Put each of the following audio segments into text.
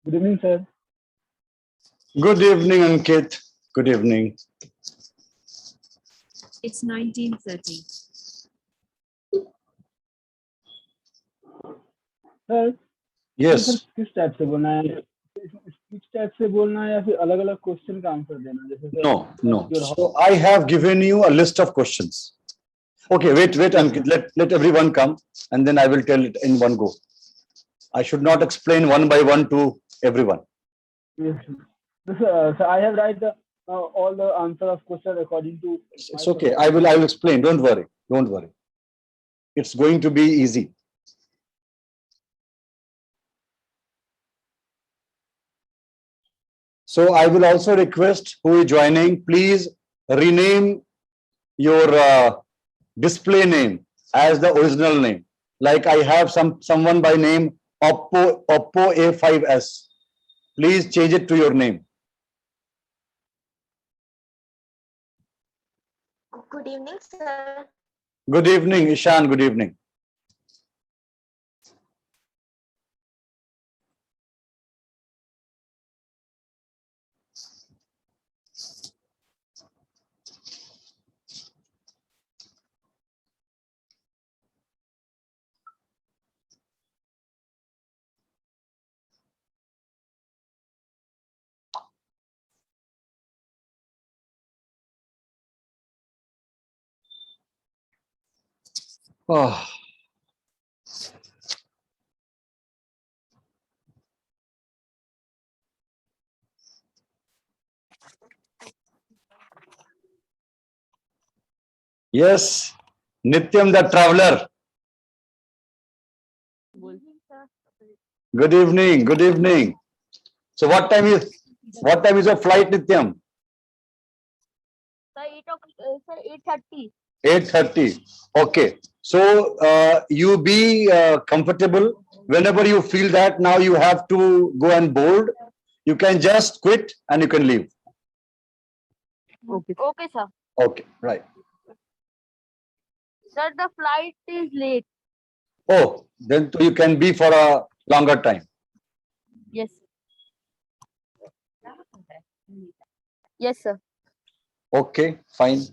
Good evening, sir. Good evening, Ankit. Good evening. It's 19:30. Sir Yes. किस type से बोलना है, किस टाइप से बोलना है या फिर अलग अलग क्वेश्चन का आंसर देना, जैसे sir No. So I have given you a list of questions. Okay, wait, Ankit. Let everyone come, and then I will tell it in one go. I should not explain one by one to everyone. Yes. So I have write the all the answer of question according to. It's okay. I will explain. Don't worry. It's going to be easy. So I will also request who is joining, please rename your display name as the original name. Like I have someone by name Oppo A5s. Please change it to your name. Good evening, sir. Good evening, Ishan. Good evening. Oh. Yes, Nityam the traveler. Good evening. Good evening. So what time is your flight, Nityam? Sir, 8:30. 8:30. Okay. So you be comfortable. Whenever you feel that now you have to go and board, you can just quit and you can leave. Okay, sir. Okay, right. Sir, the flight is late. Oh, then you can be for a longer time. Yes. Yes, sir. Okay, fine.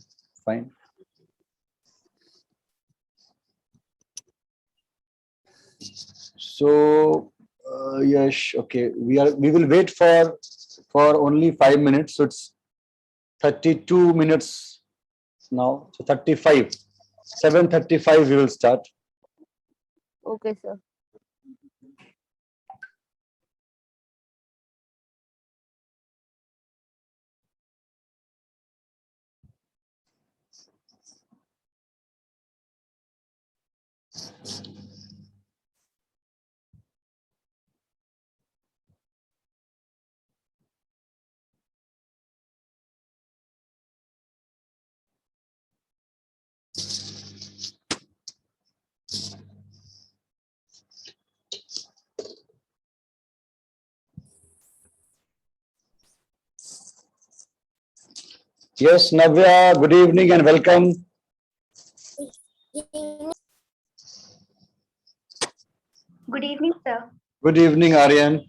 So yes, okay. We will wait for only 5 minutes. So it's 32 minutes now. So 35. 7:35 we will start. Okay, sir. Yes, Navya, good evening and welcome. Good evening, sir. Good evening, Aryan.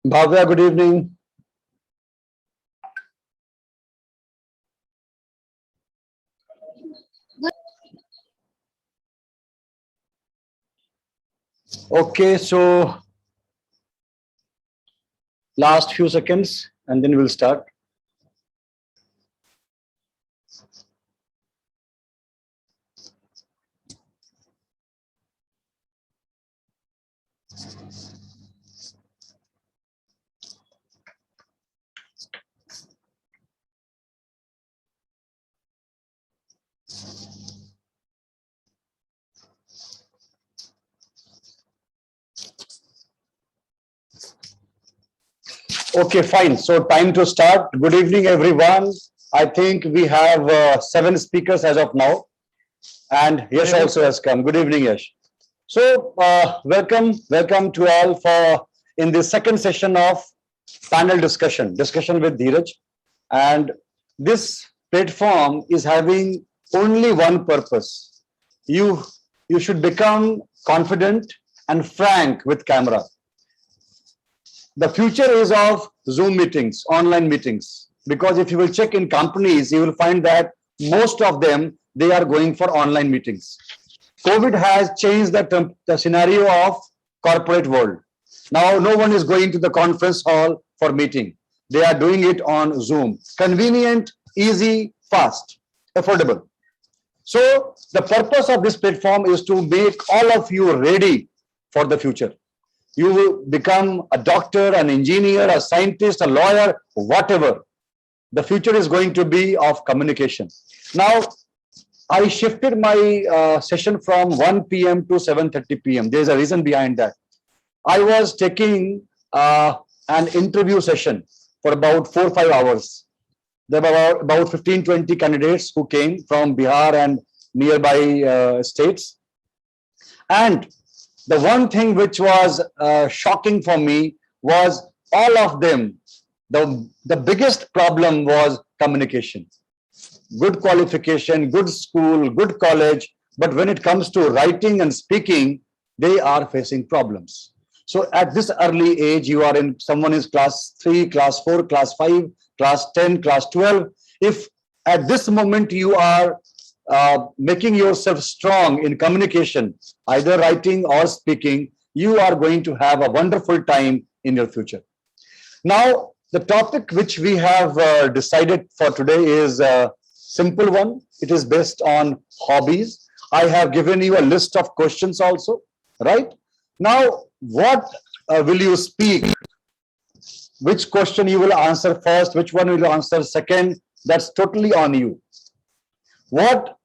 Bhavya, good evening. Okay, so last few seconds and then we'll start. Okay, fine. So time to start. Good evening, everyone. I think we have 7 speakers as of now, and Yash also has come. Good evening, Yash. So welcome to all for in the second session of panel discussion with Dheeraj, and this platform is having only one purpose. You you should become confident and frank with camera. The future is of Zoom meetings, online meetings, because if you will check in companies, you will find that most of them, they are going for online meetings. COVID has changed the scenario of corporate world. Now, no one is going to the conference hall for meeting. They are doing it on Zoom. Convenient, easy, fast, affordable. So the purpose of this platform is to make all of you ready for the future. You will become a doctor, an engineer, a scientist, a lawyer, whatever. The future is going to be of communication. Now, I shifted my session from 1 p.m. to 7:30 p.m. There's a reason behind that. I was taking an interview session for about 4 or 5 hours. There were about 15-20 candidates who came from Bihar and nearby states. And the one thing which was shocking for me was all of them, the biggest problem was communication. Good qualification, good school, good college, but when it comes to writing and speaking, they are facing problems. So at this early age, you are in, someone is class 3, class 4, class 5, class 10, class 12. If at this moment you are making yourself strong in communication, either writing or speaking, you are going to have a wonderful time in your future. Now, the topic which we have decided for today is a simple one. It is based on hobbies. I have given you a list of questions also, right? Now, what will you speak? Which question you will answer first, which one will you answer second? That's totally on you. What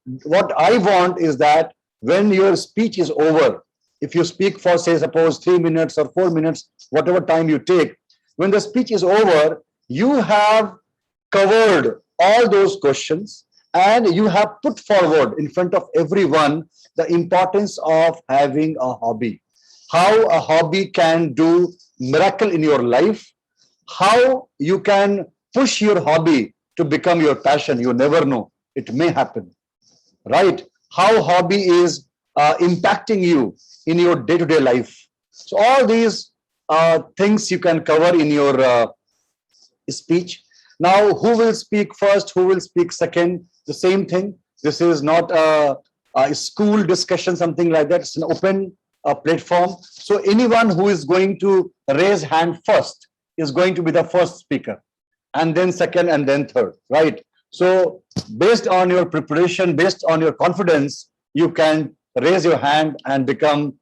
I want is that when your speech is over, if you speak for, say, suppose 3 minutes or 4 minutes, whatever time you take, when the speech is over, you have covered all those questions and you have put forward in front of everyone the importance of having a hobby. How a hobby can do miracle in your life, how you can push your hobby to become your passion. You never know. It may happen, right? How hobby is impacting you in your day-to-day life. So all these things you can cover in your speech. Now, who will speak first? Who will speak second? The same thing. This is not a school discussion, something like that. It's an open platform. So anyone who is going to raise hand first is going to be the first speaker, and then second, and then third, right? So based on your preparation, based on your confidence, you can raise your hand and become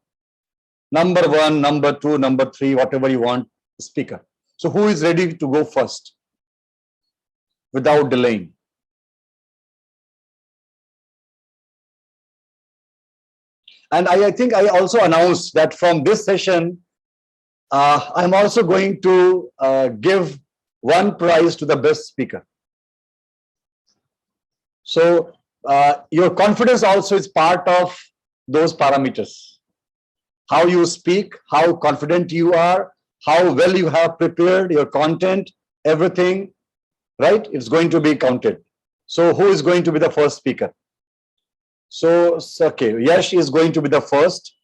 number 1, number 2, number 3, whatever you want, speaker. So who is ready to go first without delaying? And I think I also announced that from this session, I'm also going to give one prize to the best speaker. So your confidence also is part of those parameters. How you speak, how confident you are, how well you have prepared your content, everything, right? It's going to be counted. So who is going to be the first speaker? So, okay, Yash is going to be the first.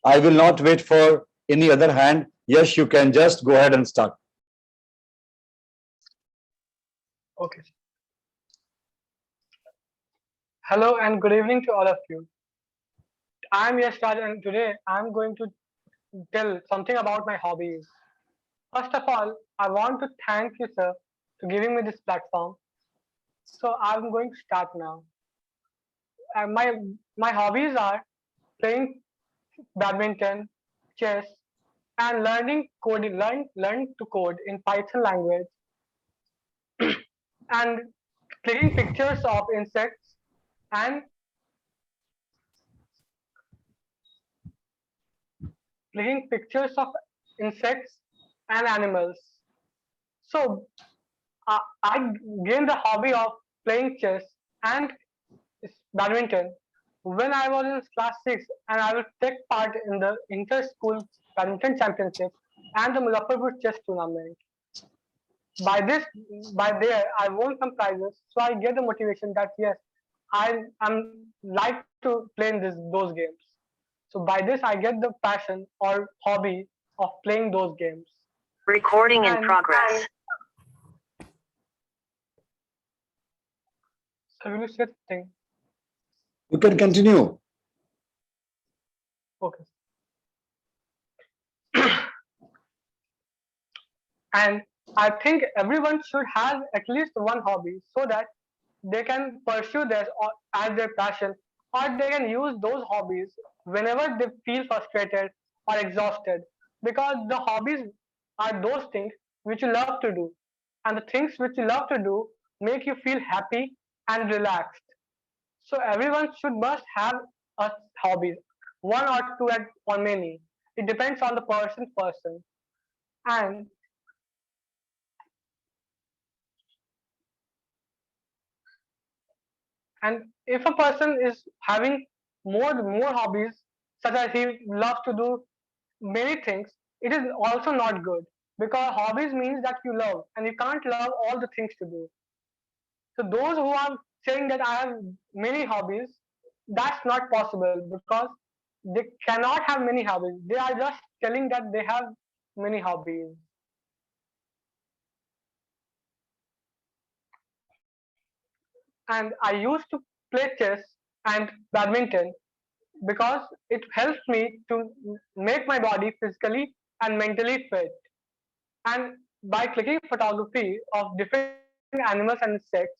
I will not wait for any other hand. Yash, you can just go ahead and start. Okay. Hello and good evening to all of you. I'm Yash Raj and today I'm going to tell something about my hobbies. First of all, I want to thank you, sir, for giving me this platform. So I'm going to start now. My hobbies are playing badminton, chess, and learning coding. Learn to code in Python language, and clicking pictures of insects and clicking pictures of insects and animals. So I gained the hobby of playing chess and badminton when I was in class 6, and I will take part in the inter-school badminton championship and the Muzaffarpur chess tournament. By this, by there, I won some prizes, so I get the motivation that yes, I am like to play in those games. So by this, I get the passion or hobby of playing those games. Recording in And progress. so will you say something? You can continue. Okay. And I think everyone should have at least one hobby so that they can pursue this as their passion, or they can use those hobbies whenever they feel frustrated or exhausted, because the hobbies are those things which you love to do, and the things which you love to do make you feel happy and relaxed. So everyone should must have a hobby, one or two or many. It depends on the person. And And if a person is having more hobbies, such as he loves to do many things, it is also not good, because hobbies means that you love, and you can't love all the things to do. So those who are saying that I have many hobbies, that's not possible, because they cannot have many hobbies. They are just telling that they have many hobbies. And I used to play chess and badminton because it helps me to make my body physically and mentally fit. And by clicking photography of different animals and insects,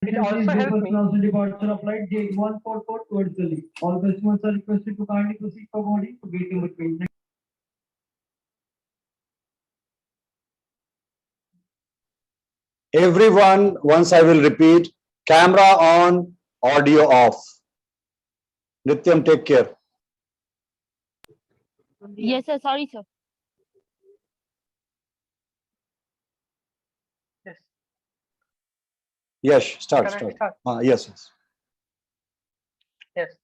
it also helps me. Announcing departure of flight J144 towards Delhi. All customers are requested to kindly proceed for boarding to gate number 20. Everyone, once I will repeat, camera on, audio off. Nityam, take care. Yes, sir. Sorry, sir. Yes. Yes, start. Can I start? Yes. Yes.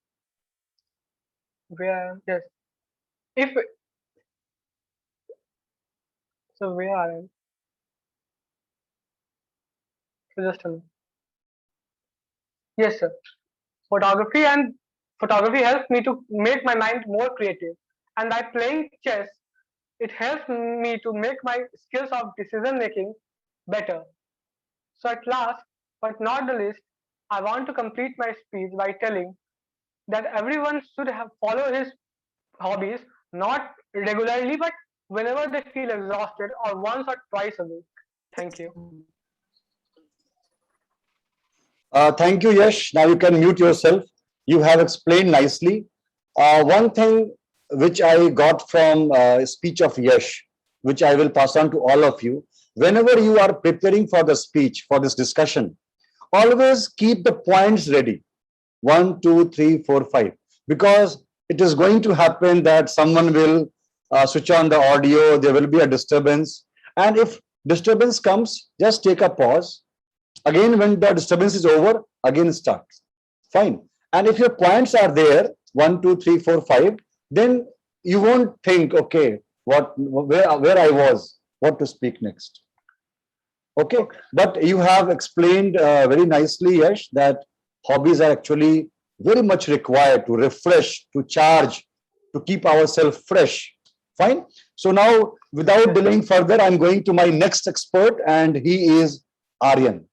Yes. If so, we are in. So just a minute. Yes, sir. Photography and photography helps me to make my mind more creative. And by playing chess, it helps me to make my skills of decision making better. So at last, but not the least, I want to complete my speech by telling that everyone should have follow his hobbies, not regularly, but whenever they feel exhausted, or once or twice a week. Thank you. Thank you, Yash. Now you can mute yourself. You have explained nicely. One thing which I got from speech of Yash, which I will pass on to all of you. Whenever you are preparing for the speech, for this discussion, always keep the points ready. 1, 2, 3, 4, 5. Because it is going to happen that someone will switch on the audio, there will be a disturbance. And if disturbance comes, just take a pause. Again, when the disturbance is over, again start. Fine. And if your points are there, 1, 2, 3, 4, 5, then you won't think, okay, where I was, what to speak next. Okay. But you have explained very nicely, Yash, that hobbies are actually very much required to refresh, to charge, to keep ourselves fresh. Fine. So now, without delaying further, I'm going to my next expert, and he is Aryan.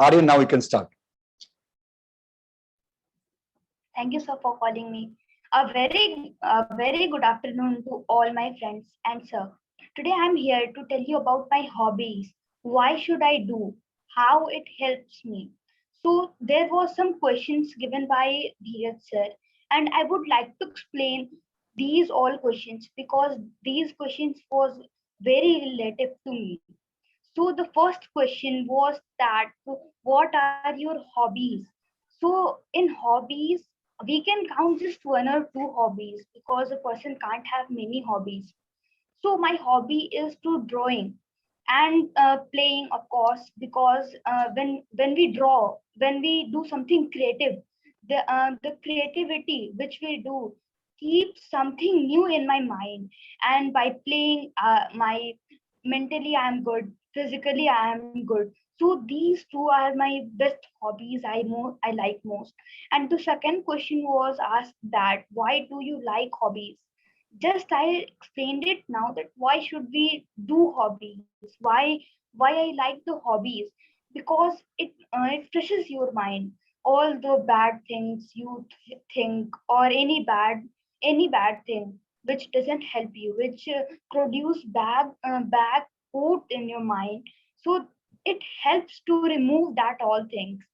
Aryan, now we can start. Thank you, sir, for calling me. A very good afternoon to all my friends and sir. Today I'm here to tell you about my hobbies. Why should I do? How it helps me. So there was some questions given by Dheeraj sir, and I would like to explain these all questions because these questions was very relative to me. So the first question was that what are your hobbies? So in hobbies, we can count just one or two hobbies because a person can't have many hobbies. So my hobby is to drawing, and playing, of course, because when we draw, when we do something creative, the creativity which we do keeps something new in my mind. And by playing, my mentally I am good, physically I am good. So these two are my best hobbies I like most. And the second question was asked that why do you like hobbies? Just I explained it now, that why should we do hobbies, why I like the hobbies, because it freshes your mind. All the bad things you think, or any bad thing which doesn't help you, which produce bad quote in your mind. So it helps to remove that all things.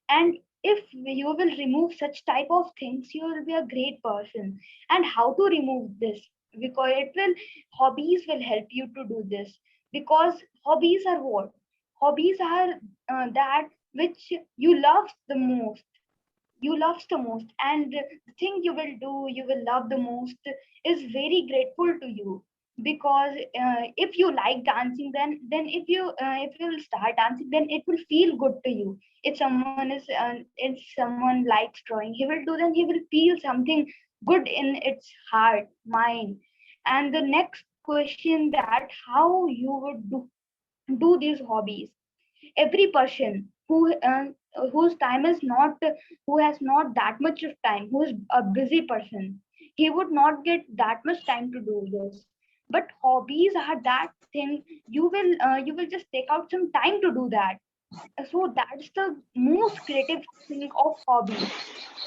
And if you will remove such type of things, you will be a great person. And how to remove this? Because it will hobbies will help you to do this. Because hobbies are what? Hobbies are that which you love the most, you love the most, and the thing you will do, you will love the most, is very grateful to you. Because if you like dancing, then if you will start dancing, then it will feel good to you. If someone likes drawing, he will do, then he will feel something good in its heart, mind. And the next question, that how you would do these hobbies. Every person whose time is not, who has not that much of time, who is a busy person, he would not get that much time to do this. But hobbies are that thing, you will just take out some time to do that. So that's the most creative thing of hobbies.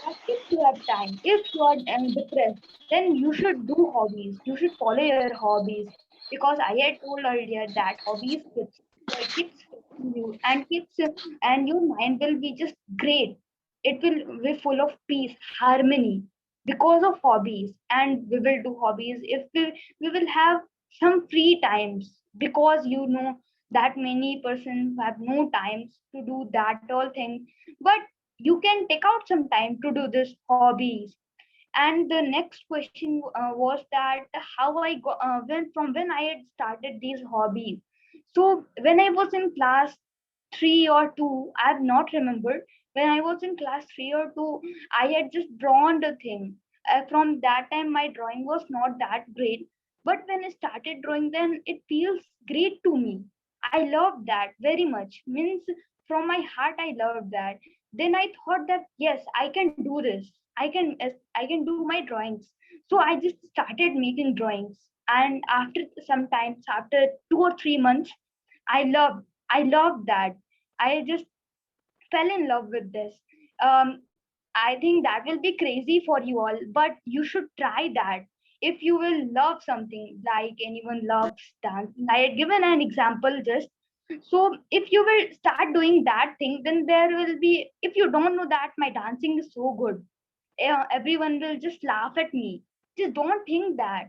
That if you have time, if you are depressed, then you should do hobbies. You should follow your hobbies, because I had told earlier that hobbies keeps fixing you, and keeps and your mind will be just great. It will be full of peace, harmony, because of hobbies. And we will do hobbies if we will have some free times, because that many persons have no times to do that all thing. But you can take out some time to do this hobbies. And the next question was that how I got when I had started these hobbies. So when I was in class 3 or 2, I have not remembered. When I was in class 3 or 2, I had just drawn the thing. From that time, my drawing was not that great. But when I started drawing, then it feels great to me. I love that very much. Means from my heart, I love that. Then I thought that yes, I can do this. I can do my drawings. So I just started making drawings. And after sometimes, after 2 or 3 months, I loved I loved that. I just fell in love with this. Um, I think that will be crazy for you all, but you should try that. If you will love something, like anyone loves dancing, I had given an example just. So if you will start doing that thing, then there will be, if you don't know that my dancing is so good, everyone will just laugh at me. Just don't think that.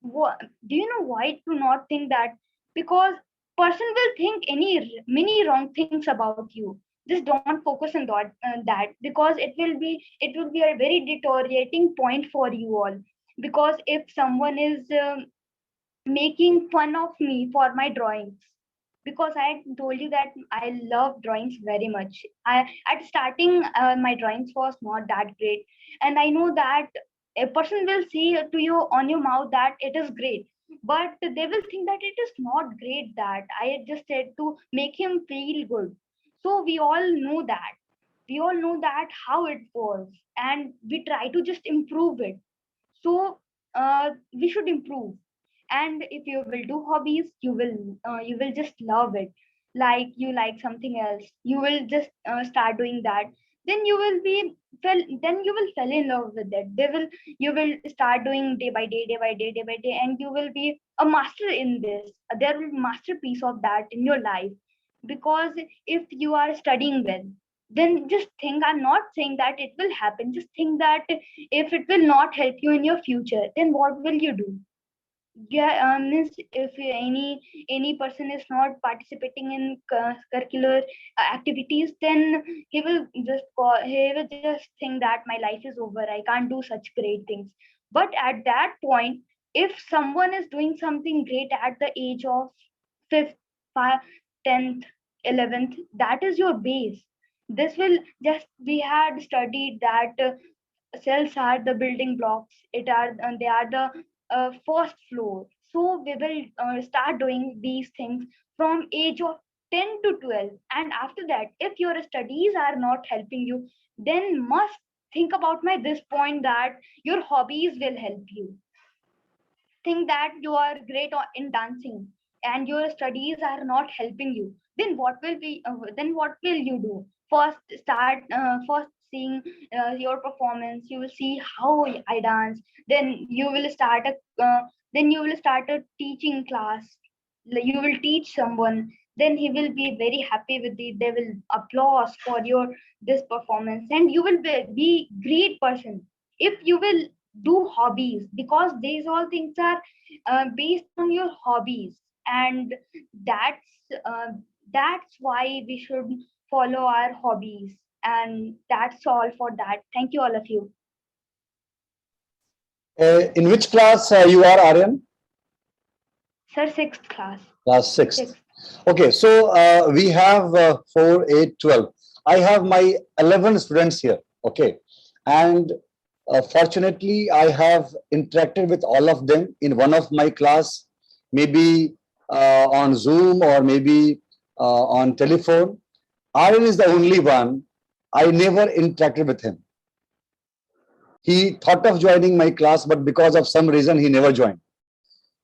What, do you know why to not think that? Because person will think many wrong things about you. Just don't focus on that, because it will be a very deteriorating point for you all. Because if someone is making fun of me for my drawings, because I told you that I love drawings very much. I at starting my drawings was not that great, and I know that a person will say to you on your mouth that it is great, but they will think that it is not great. That I had just said to make him feel good. So we all know that how it was, and we try to just improve it. So we should improve. And if you will do hobbies, you will just love it. Like you like something else, you will just start doing that. Then you will fall in love with it. You will start doing day by day, day by day, day by day, and you will be a master in this. There will be masterpiece of that in your life. Because if you are studying well, then just think, I'm not saying that it will happen, just think that if it will not help you in your future, then what will you do? Yeah, means if any person is not participating in curricular activities, then he will just think that my life is over, I can't do such great things. But at that point, if someone is doing something great at the age of fifth 10th, 11th, that is your base. This will just, we had studied that cells are the building blocks. They are the first floor. So we will start doing these things from age of 10 to 12. And after that, if your studies are not helping you, then must think about my this point that your hobbies will help you. Think that you are great in dancing and your studies are not helping you, then what will you do? First seeing your performance, you will see how I dance. Then you will start a then you will start a teaching class. You will teach someone, then he will be very happy with it. They will applause for your this performance, and you will be great person if you will do hobbies, because these all things are based on your hobbies. And that's why we should follow our hobbies. And that's all for that. Thank you, all of you. In which class you are, Aryan? Sir, sixth class. Class sixth. Sixth. Okay, so we have 4, 8, 12. I have my 11 students here. Okay, and fortunately, I have interacted with all of them in one of my class, maybe on Zoom or maybe on telephone. Aryan is the only one I never interacted with him. He thought of joining my class, but because of some reason, he never joined.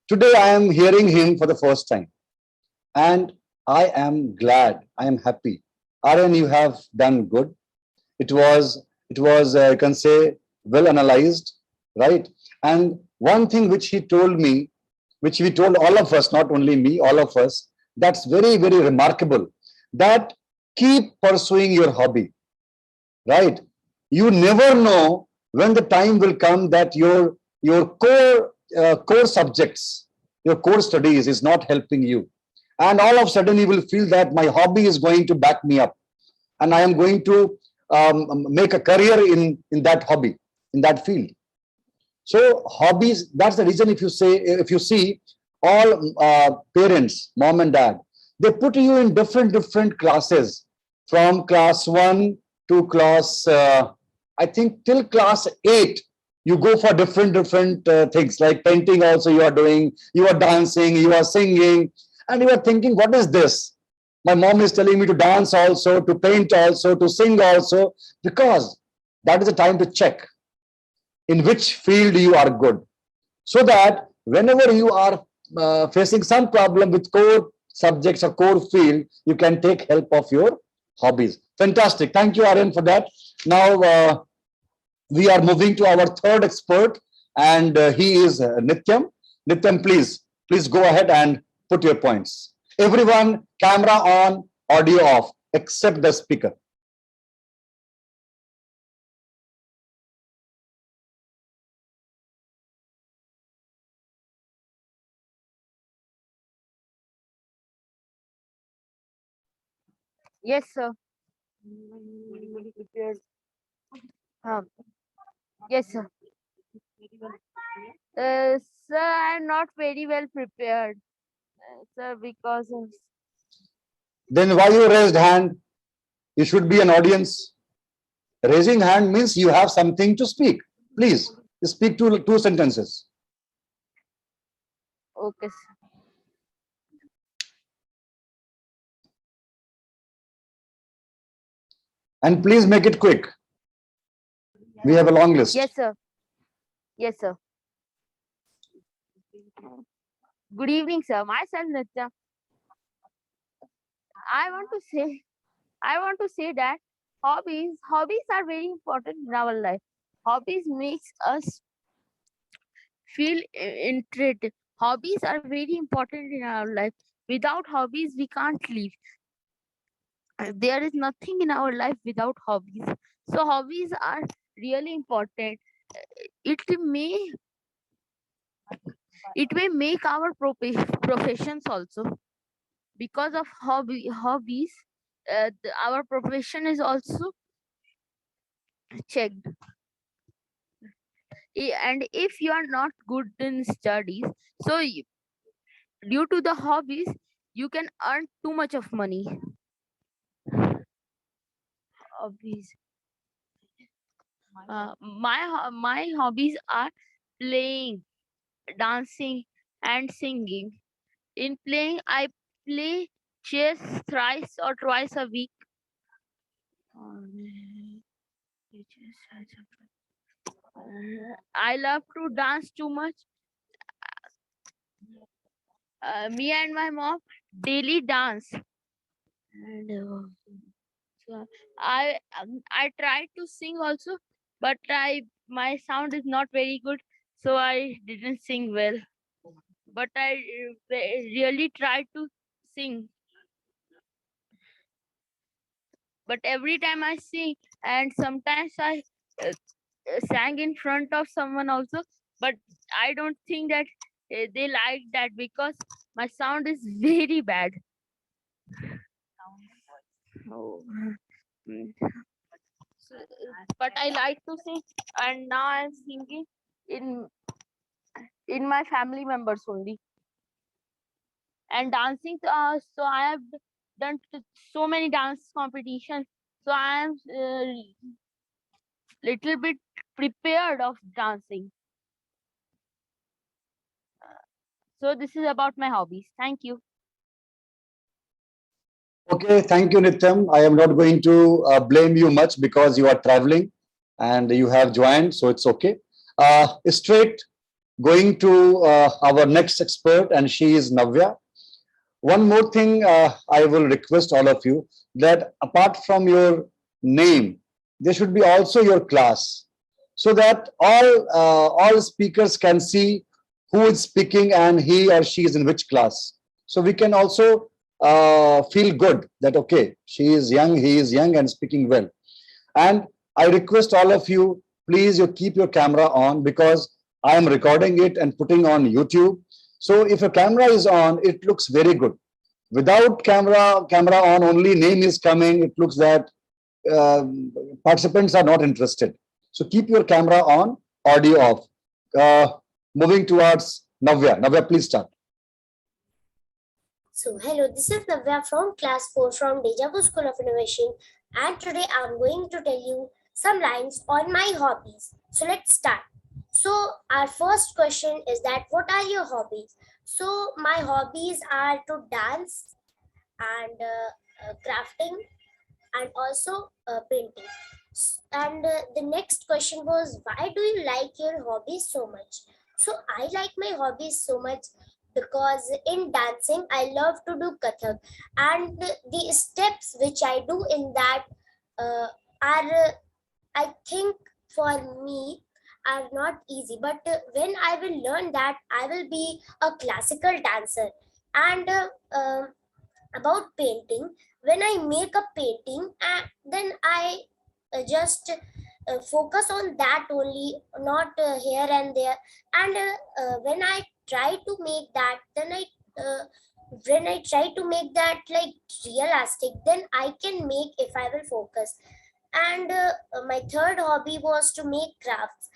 Today, I am hearing him for the first time, and I am glad. I am happy. Aryan, you have done good. It was, you can say, well analyzed, right? And one thing which he told me, which we told all of us, not only me, all of us, that's very, very remarkable, that keep pursuing your hobby, right? You never know when the time will come that your core subjects, your core studies is not helping you. And all of a sudden you will feel that my hobby is going to back me up, and I am going to make a career in that hobby, in that field. So hobbies, that's the reason. If you see all parents, mom and dad, they put you in different classes, from class 1 to class I think till class 8. You go for different things, like painting also you are doing, you are dancing, you are singing, and you are thinking, what is this? My mom is telling me to dance also, to paint also, to sing also, because that is the time to check in which field you are good, so that whenever you are facing some problem with core subjects or core field, you can take help of your hobbies. Fantastic. Thank you, Aryan, for that. Now we are moving to our third expert, and he is Nityam. Nityam, please go ahead and put your points. Everyone, camera on, audio off, except the speaker. Yes, sir. Yes, sir. Sir, I'm not very well prepared, sir, because of... Then why you raised hand? You should be an audience. Raising hand means you have something to speak. Please speak two sentences. Okay, sir. And please make it quick. We have a long list. Yes, sir. Yes, sir. Good evening, sir. Myself, Nitya. I want to say that hobbies are very important in our life. Hobbies makes us feel interested. Hobbies are very important in our life. Without hobbies, we can't live. There is nothing in our life without hobbies. So hobbies are really important. It may make our professions also, because of hobbies. Our profession is also checked. And if you are not good in studies, so due to the hobbies, you can earn too much of money. Hobbies. My hobbies are playing, dancing, and singing. In playing, I play chess thrice or twice a week. I love to dance too much. Me and my mom daily dance. And so I tried to sing also, but my sound is not very good, so I didn't sing well. But I really tried to sing. But every time I sing, and sometimes I sang in front of someone also, but I don't think that they like that because my sound is very bad. Oh. Mm. But I like to sing, and now I'm singing in my family members only, and dancing. So I have done so many dance competitions. So I am little bit prepared of dancing. So this is about my hobbies. Thank you. Okay, thank you, Nityam. I am not going to blame you much because you are traveling and you have joined, so it's okay. Straight going to our next expert, and she is Navya. One more thing I will request all of you, that apart from your name, there should be also your class, so that all speakers can see who is speaking and he or she is in which class. So we can also feel good that, okay, she is young, he is young and speaking well. And I request all of you, please, you keep your camera on, because I am recording it and putting on YouTube. So if a camera is on, it looks very good. Without camera on, only name is coming, it looks that participants are not interested. So keep your camera on, audio off. Moving towards Navya. Navya, please start. So, hello, this is Navya from Class 4 from Deja Vu School of Innovation, and today I'm going to tell you some lines on my hobbies. So, let's start. So, our first question is that what are your hobbies? So, my hobbies are to dance and crafting and also painting. And the next question was, why do you like your hobbies so much? So, I like my hobbies so much because in dancing I love to do Kathak, and the steps which I do in that are I think for me are not easy, but when I will learn that, I will be a classical dancer. And about painting, when I make a painting, then I just focus on that only, not here and there. And when I try to make that, then uh, when I try to make that like realistic, then I can make if I will focus. And my third hobby was to make crafts.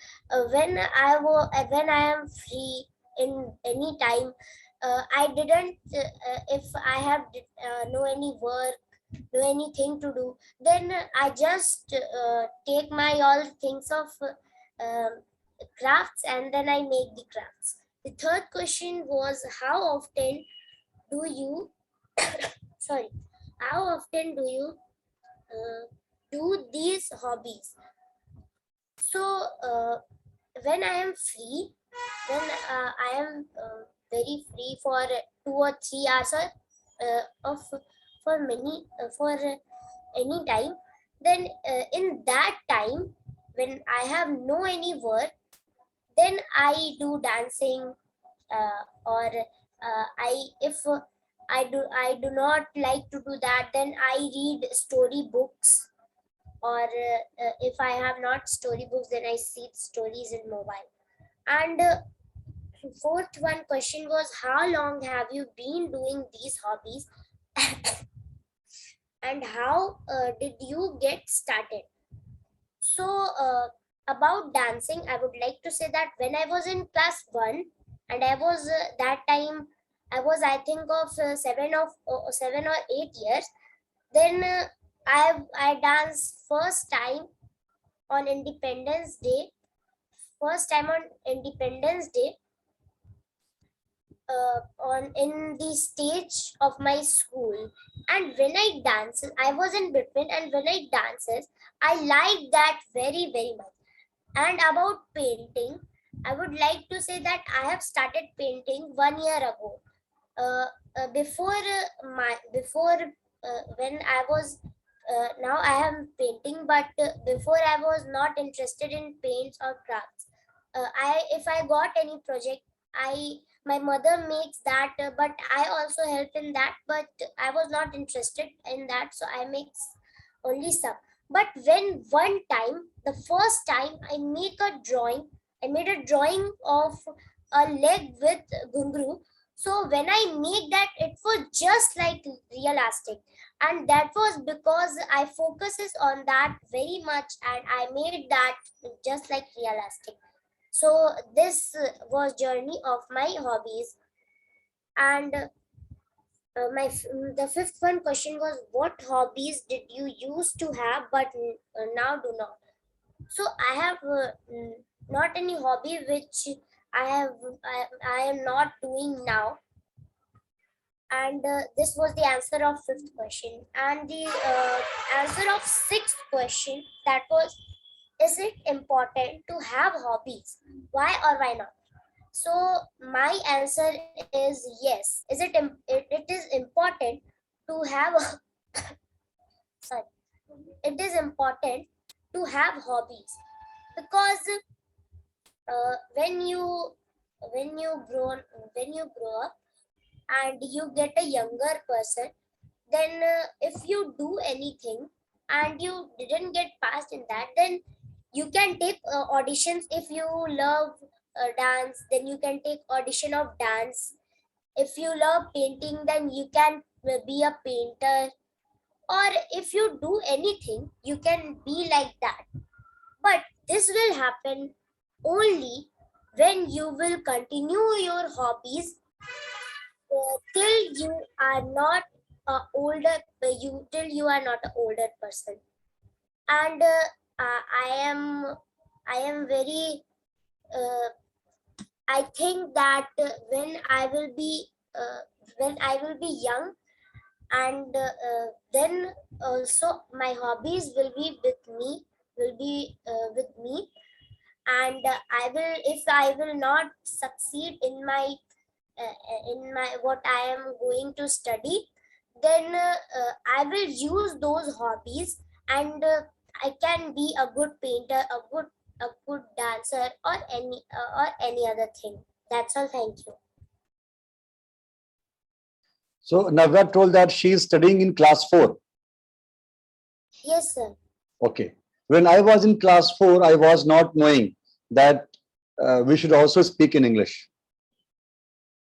When I am free in any time, I didn't if I have no any work, no anything to do, then I just take my all things of crafts, and then I make the crafts. The third question was, how often do you sorry, how often do you do these hobbies? So when I am free, when I am very free for 2 or 3 hours of for many for any time, then in that time when I have no any work, then I do dancing, or I if I do not like to do that, then I read story books, or if I have not storybooks, then I see stories in mobile. And fourth one question was, how long have you been doing these hobbies and how did you get started? So about dancing, I would like to say that when I was in class 1, and I was that time I was, I think, of 7 or 8 years. Then I danced first time on Independence Day. First time on Independence Day on in the stage of my school. And when I dances, I was in between, and when I dances, I like that very, very much. And about painting, I would like to say that I have started painting 1 year ago. Before when I was now I am painting, but before I was not interested in paints or crafts. I If I got any project, my mother makes that, but I also help in that, but I was not interested in that, so I make only some. But when one time, the first time I made a drawing of a leg with gungru. So when I make that, it was just like realistic, and that was because I focuses on that very much, and I made that just like realistic. So this was journey of my hobbies. And the fifth one question was, what hobbies did you used to have but now do not? So I have not any hobby which I am not doing now. And this was the answer of fifth question. And the answer of sixth question, that was, is it important to have hobbies? Why or why not? So my answer is yes. It is important to have sorry, it is important to have hobbies, because when you grow up and you get a younger person, then if you do anything and you didn't get passed in that, then you can take auditions. If you love dance, then you can take audition of dance. If you love painting, then you can be a painter. Or if you do anything, you can be like that. But this will happen only when you will continue your hobbies till you are not till you are not an older person. And I am very I think that when I will be young, and then also my hobbies will be with me. And I will, if I will not succeed in my what I am going to study, then I will use those hobbies, and I can be a good painter, a good dancer, or any other thing. That's all. Thank you. So Navya told that she is studying in class 4. Yes, sir. Okay. When I was in class 4, I was not knowing that we should also speak in English.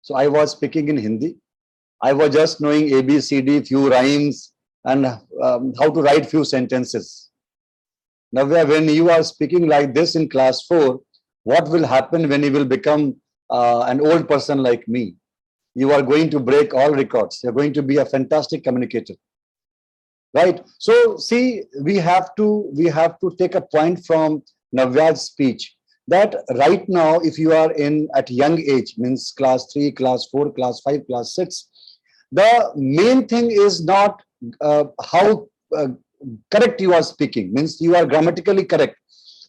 So I was speaking in Hindi. I was just knowing A, B, C, D, few rhymes, and how to write few sentences. Navya, when you are speaking like this in class 4, what will happen when you will become an old person like me? You are going to break all records. You're going to be a fantastic communicator. Right? So see, we have to take a point from Navya's speech, that right now, if you are at young age, means class 3, class 4, class 5, class 6, the main thing is not how correct you are speaking, means you are grammatically correct.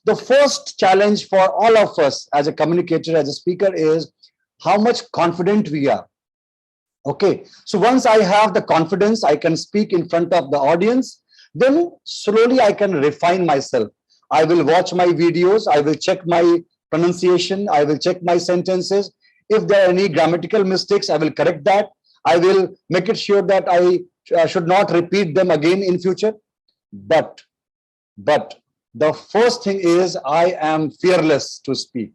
The first challenge for all of us as a communicator, as a speaker, is how much confident we are. Okay, so once I have the confidence, I can speak in front of the audience, then slowly I can refine myself. I will watch my videos, I will check my pronunciation, I will check my sentences. If there are any grammatical mistakes, I will correct that. I will make it sure that I should not repeat them again in future. But the first thing is, I am fearless to speak.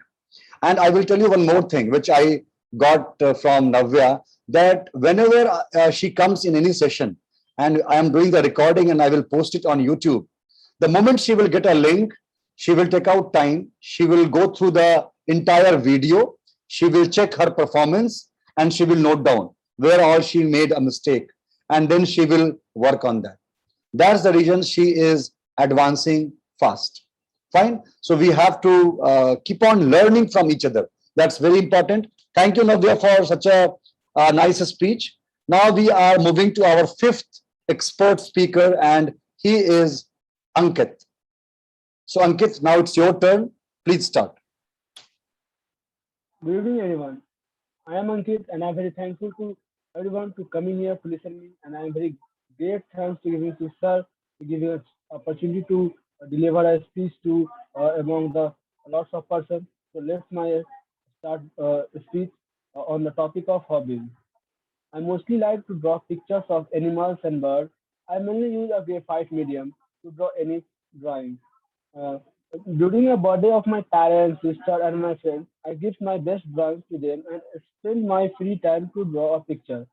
And I will tell you one more thing, which I got from Navya, that whenever she comes in any session, and I am doing the recording and I will post it on YouTube, the moment she will get a link, she will take out time, she will go through the entire video, she will check her performance, and she will note down where all she made a mistake, and then she will work on that. That's the reason she is advancing fast. Fine. So we have to keep on learning from each other. That's very important. Thank you, Navya, for such a nice speech. Now we are moving to our fifth expert speaker, and he is Ankit. So Ankit, now it's your turn. Please start. Good evening, everyone. I am Ankit, and I'm very thankful to everyone to coming here to listen me. And I'm very great thanks to giving to sir to giving us opportunity to deliver a speech to among the lots of persons. So let's my start speech on the topic of hobbies. I mostly like to draw pictures of animals and birds. I mainly use a graphite medium to draw any drawing. Uh, During a birthday of my parents, sister, and my friends, I give my best drawings to them and spend my free time to draw a picture.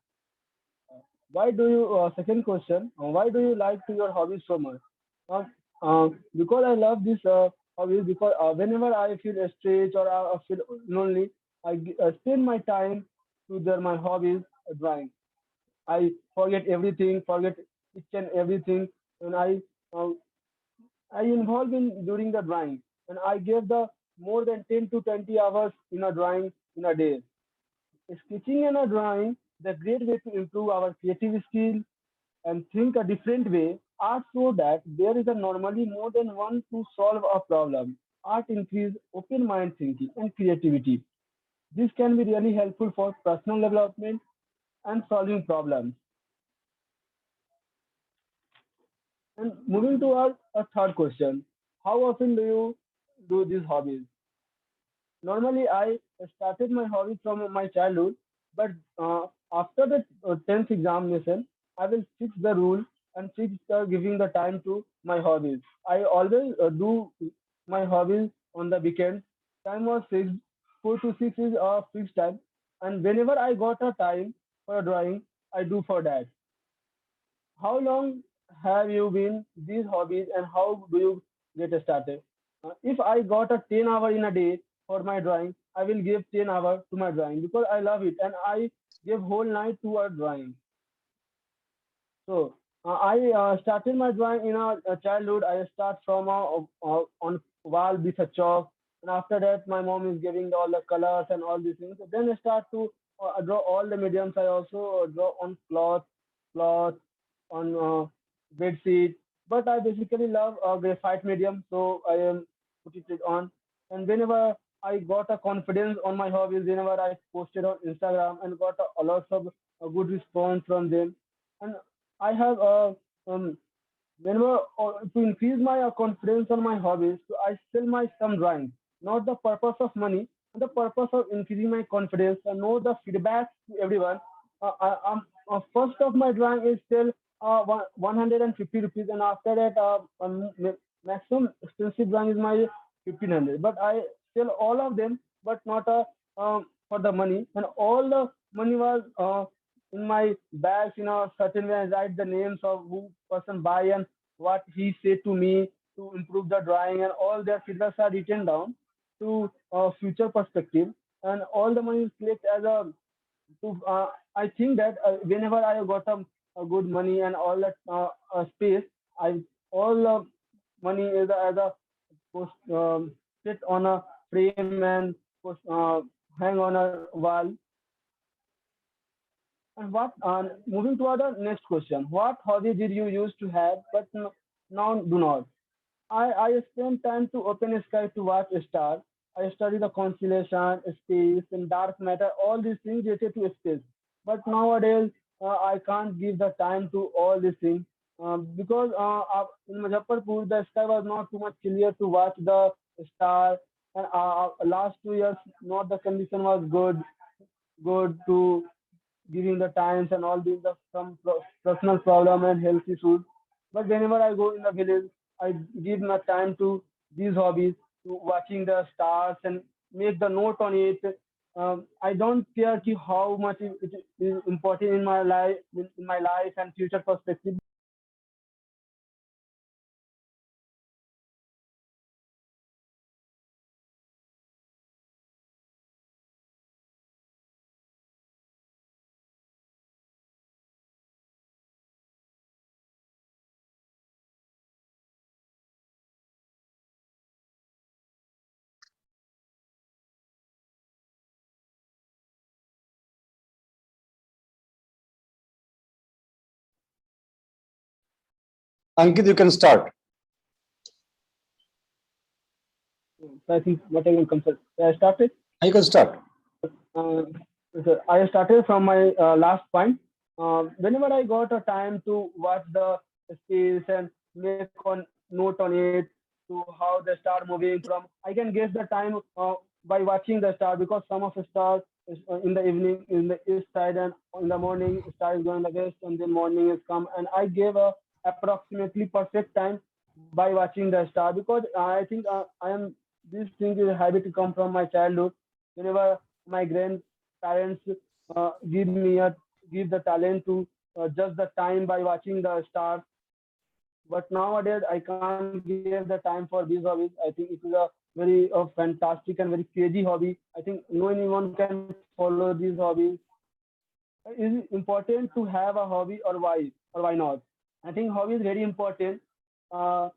Why do you? Second question: why do you like to your hobby so much? Because I love this hobby. Because whenever I feel stressed or I feel lonely, I spend my time to my hobbies drawing. I forget everything, forget each and everything, and uh, I involve in during the drawing, and I give the more than 10 to 20 hours in a drawing in a day. Sketching and a drawing the great way to improve our creative skill and think a different way. Art so that there is a normally more than one to solve a problem. Art increase open mind thinking and creativity. This can be really helpful for personal development and solving problems. And moving to our third question, how often do you do these hobbies? Normally, I started my hobby from my childhood, but after the 10th examination, I will fix the rule and fix giving the time to my hobbies. I always do my hobbies on the weekend. Time was fixed. 4 to 6 is a fixed time, and whenever I got a time for a drawing, I do for that. How long have you been these hobbies and how do you get started? If I got a 10 hour in a day for my drawing, I will give 10 hours to my drawing because I love it and I give whole night to a drawing. So I started my drawing in a childhood. I start from on wall with a chalk, and after that, my mom is giving all the colors and all these things. So then I start to draw all the mediums. I also draw on cloth, on bed sheet. But I basically love graphite medium, so I am put it on. And whenever I got a confidence on my hobbies, whenever I posted on Instagram and got a lot of good response from them, and I have whenever to increase my confidence on my hobbies, so I sell my some drawings, not the purpose of money, but the purpose of increasing my confidence and know the feedback to everyone. First of my drawing is still 150 rupees, and after that, maximum expensive drawing is my 1500. But I sell all of them, but not for the money, and all the money was in my bags in a certain way. I write the names of who person buy and what he said to me to improve the drawing, and all their feedbacks are written down to future perspective, and all the money is collected as a to I think that whenever I got a good money and all that space, I all the money is as a post, sit on a frame and post, hang on a wall. And what moving to the next question, what hobby did you used to have but now do not? I spend time to open sky to watch stars. I study the constellation, space, and dark matter, all these things related to space. But nowadays, I can't give the time to all these things because in Muzaffarpur, the sky was not too much clear to watch the star. And last 2 years, not the condition was good to giving the times and all these the some personal problem and health issues. But whenever I go in the village, I give my time to these hobbies, to watching the stars and make the note on it. I don't care how much it is important in my life and future perspective. Ankit, you can start. I think whatever comes first. I started. You can start. Uh, so I started from my last point. Whenever I got a time to watch the space and make on note on it to how the star moving from, I can guess the time by watching the star because some of the stars is in the evening in the east side and in the morning star is going the west and then morning is come and I gave a approximately perfect time by watching the star because I think I am this thing is a habit to come from my childhood. Whenever my grandparents give me a give the talent to just the time by watching the stars. But nowadays I can't give the time for these hobbies. I think it is a very fantastic and very crazy hobby. I think no anyone can follow these hobbies. Is it important to have a hobby or why not? I think hobby is very important. Uh,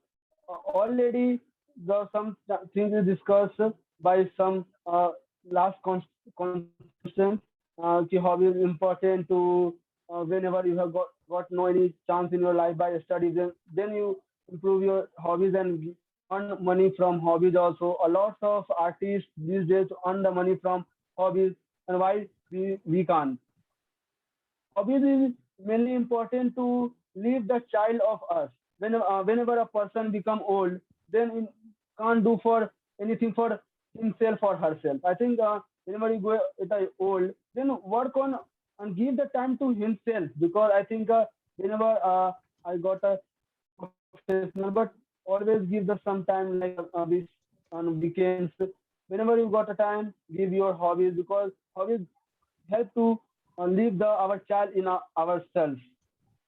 Already the some things is discussed by some last constant. The hobby is important to whenever you have got no any chance in your life by studies, then you improve your hobbies and earn money from hobbies also. A lot of artists these days earn the money from hobbies, and why we can't? Hobbies is mainly important to leave the child of us. Whenever a person become old, then he can't do for anything for himself or herself. I think whenever you go at a old, then work on and give the time to himself because I think whenever I got a professional, but always give the some time like this on weekends. Whenever you got a time, give your hobbies because hobbies help to leave the our child in ourselves.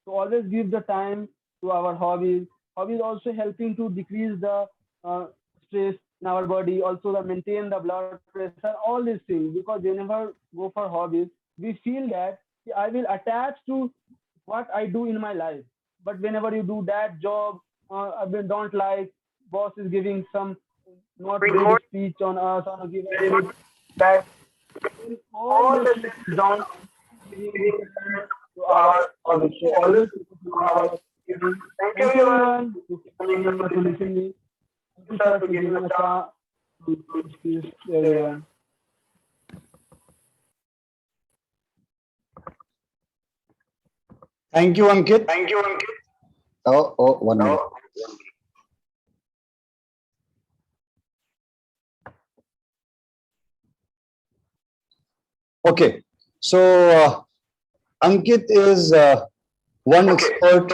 So always give the time to our hobbies. Hobbies also helping to decrease the stress in our body, also the maintain the blood pressure, all these things. Because whenever go for hobbies, we feel that I will attach to what I do in my life. But whenever you do that job, I don't like, boss is giving some not good speech on us, or give a very bad, all the things down giving time to our hobbies. So always focus on our giving. Thank you everyone to listen me. Thank you sir for giving a chance to speak everyone. Thank you, Ankit. Oh, 1 minute. Okay, so Ankit is one expert.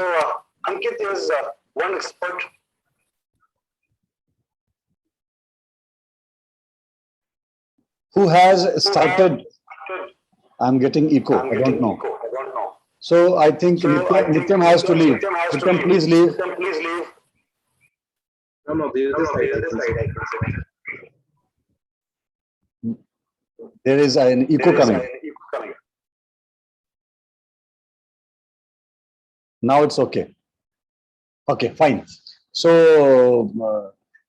Who has started. I'm getting echo. I don't know. So I think Nityam has to leave. Nityam, please leave. No, there is this side. I can see. There is an echo coming. Now it's okay. Okay, fine. So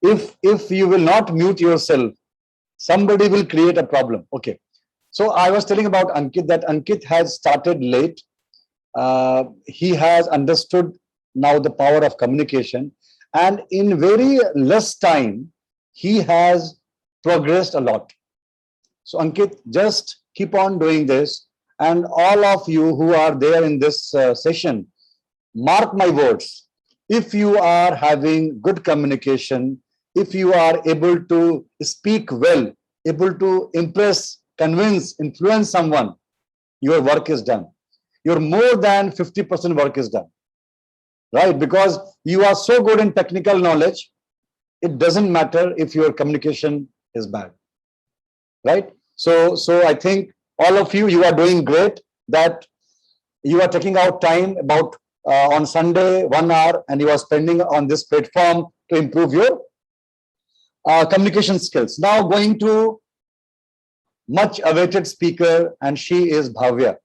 if you will not mute yourself, somebody will create a problem. Okay. So I was telling about Ankit that Ankit has started late. He has understood now the power of communication, and in very less time, he has progressed a lot. So Ankit, just keep on doing this, and all of you who are there in this session, mark my words. If you are having good communication, if you are able to speak well, able to impress, convince, influence someone, your work is done. Your more than 50% work is done, right? Because you are so good in technical knowledge, it doesn't matter if your communication is bad, right? So I think all of you are doing great, that you are taking out time about on Sunday, 1 hour, and you are spending on this platform to improve your communication skills. Now going to much awaited speaker, and she is Bhavya.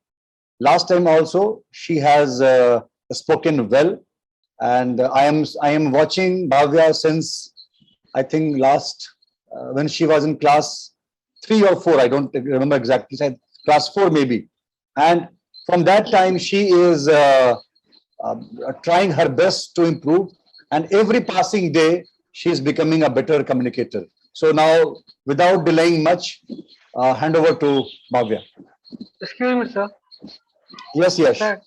Last time also she has spoken well, and I am watching Bhavya since I think last when she was in class 3 or 4, I don't remember exactly, said class 4 maybe, and from that time she is trying her best to improve, and every passing day she is becoming a better communicator. So now, without delaying much, hand over to Bhavya. Excuse me, sir. Yes, yes, Sir,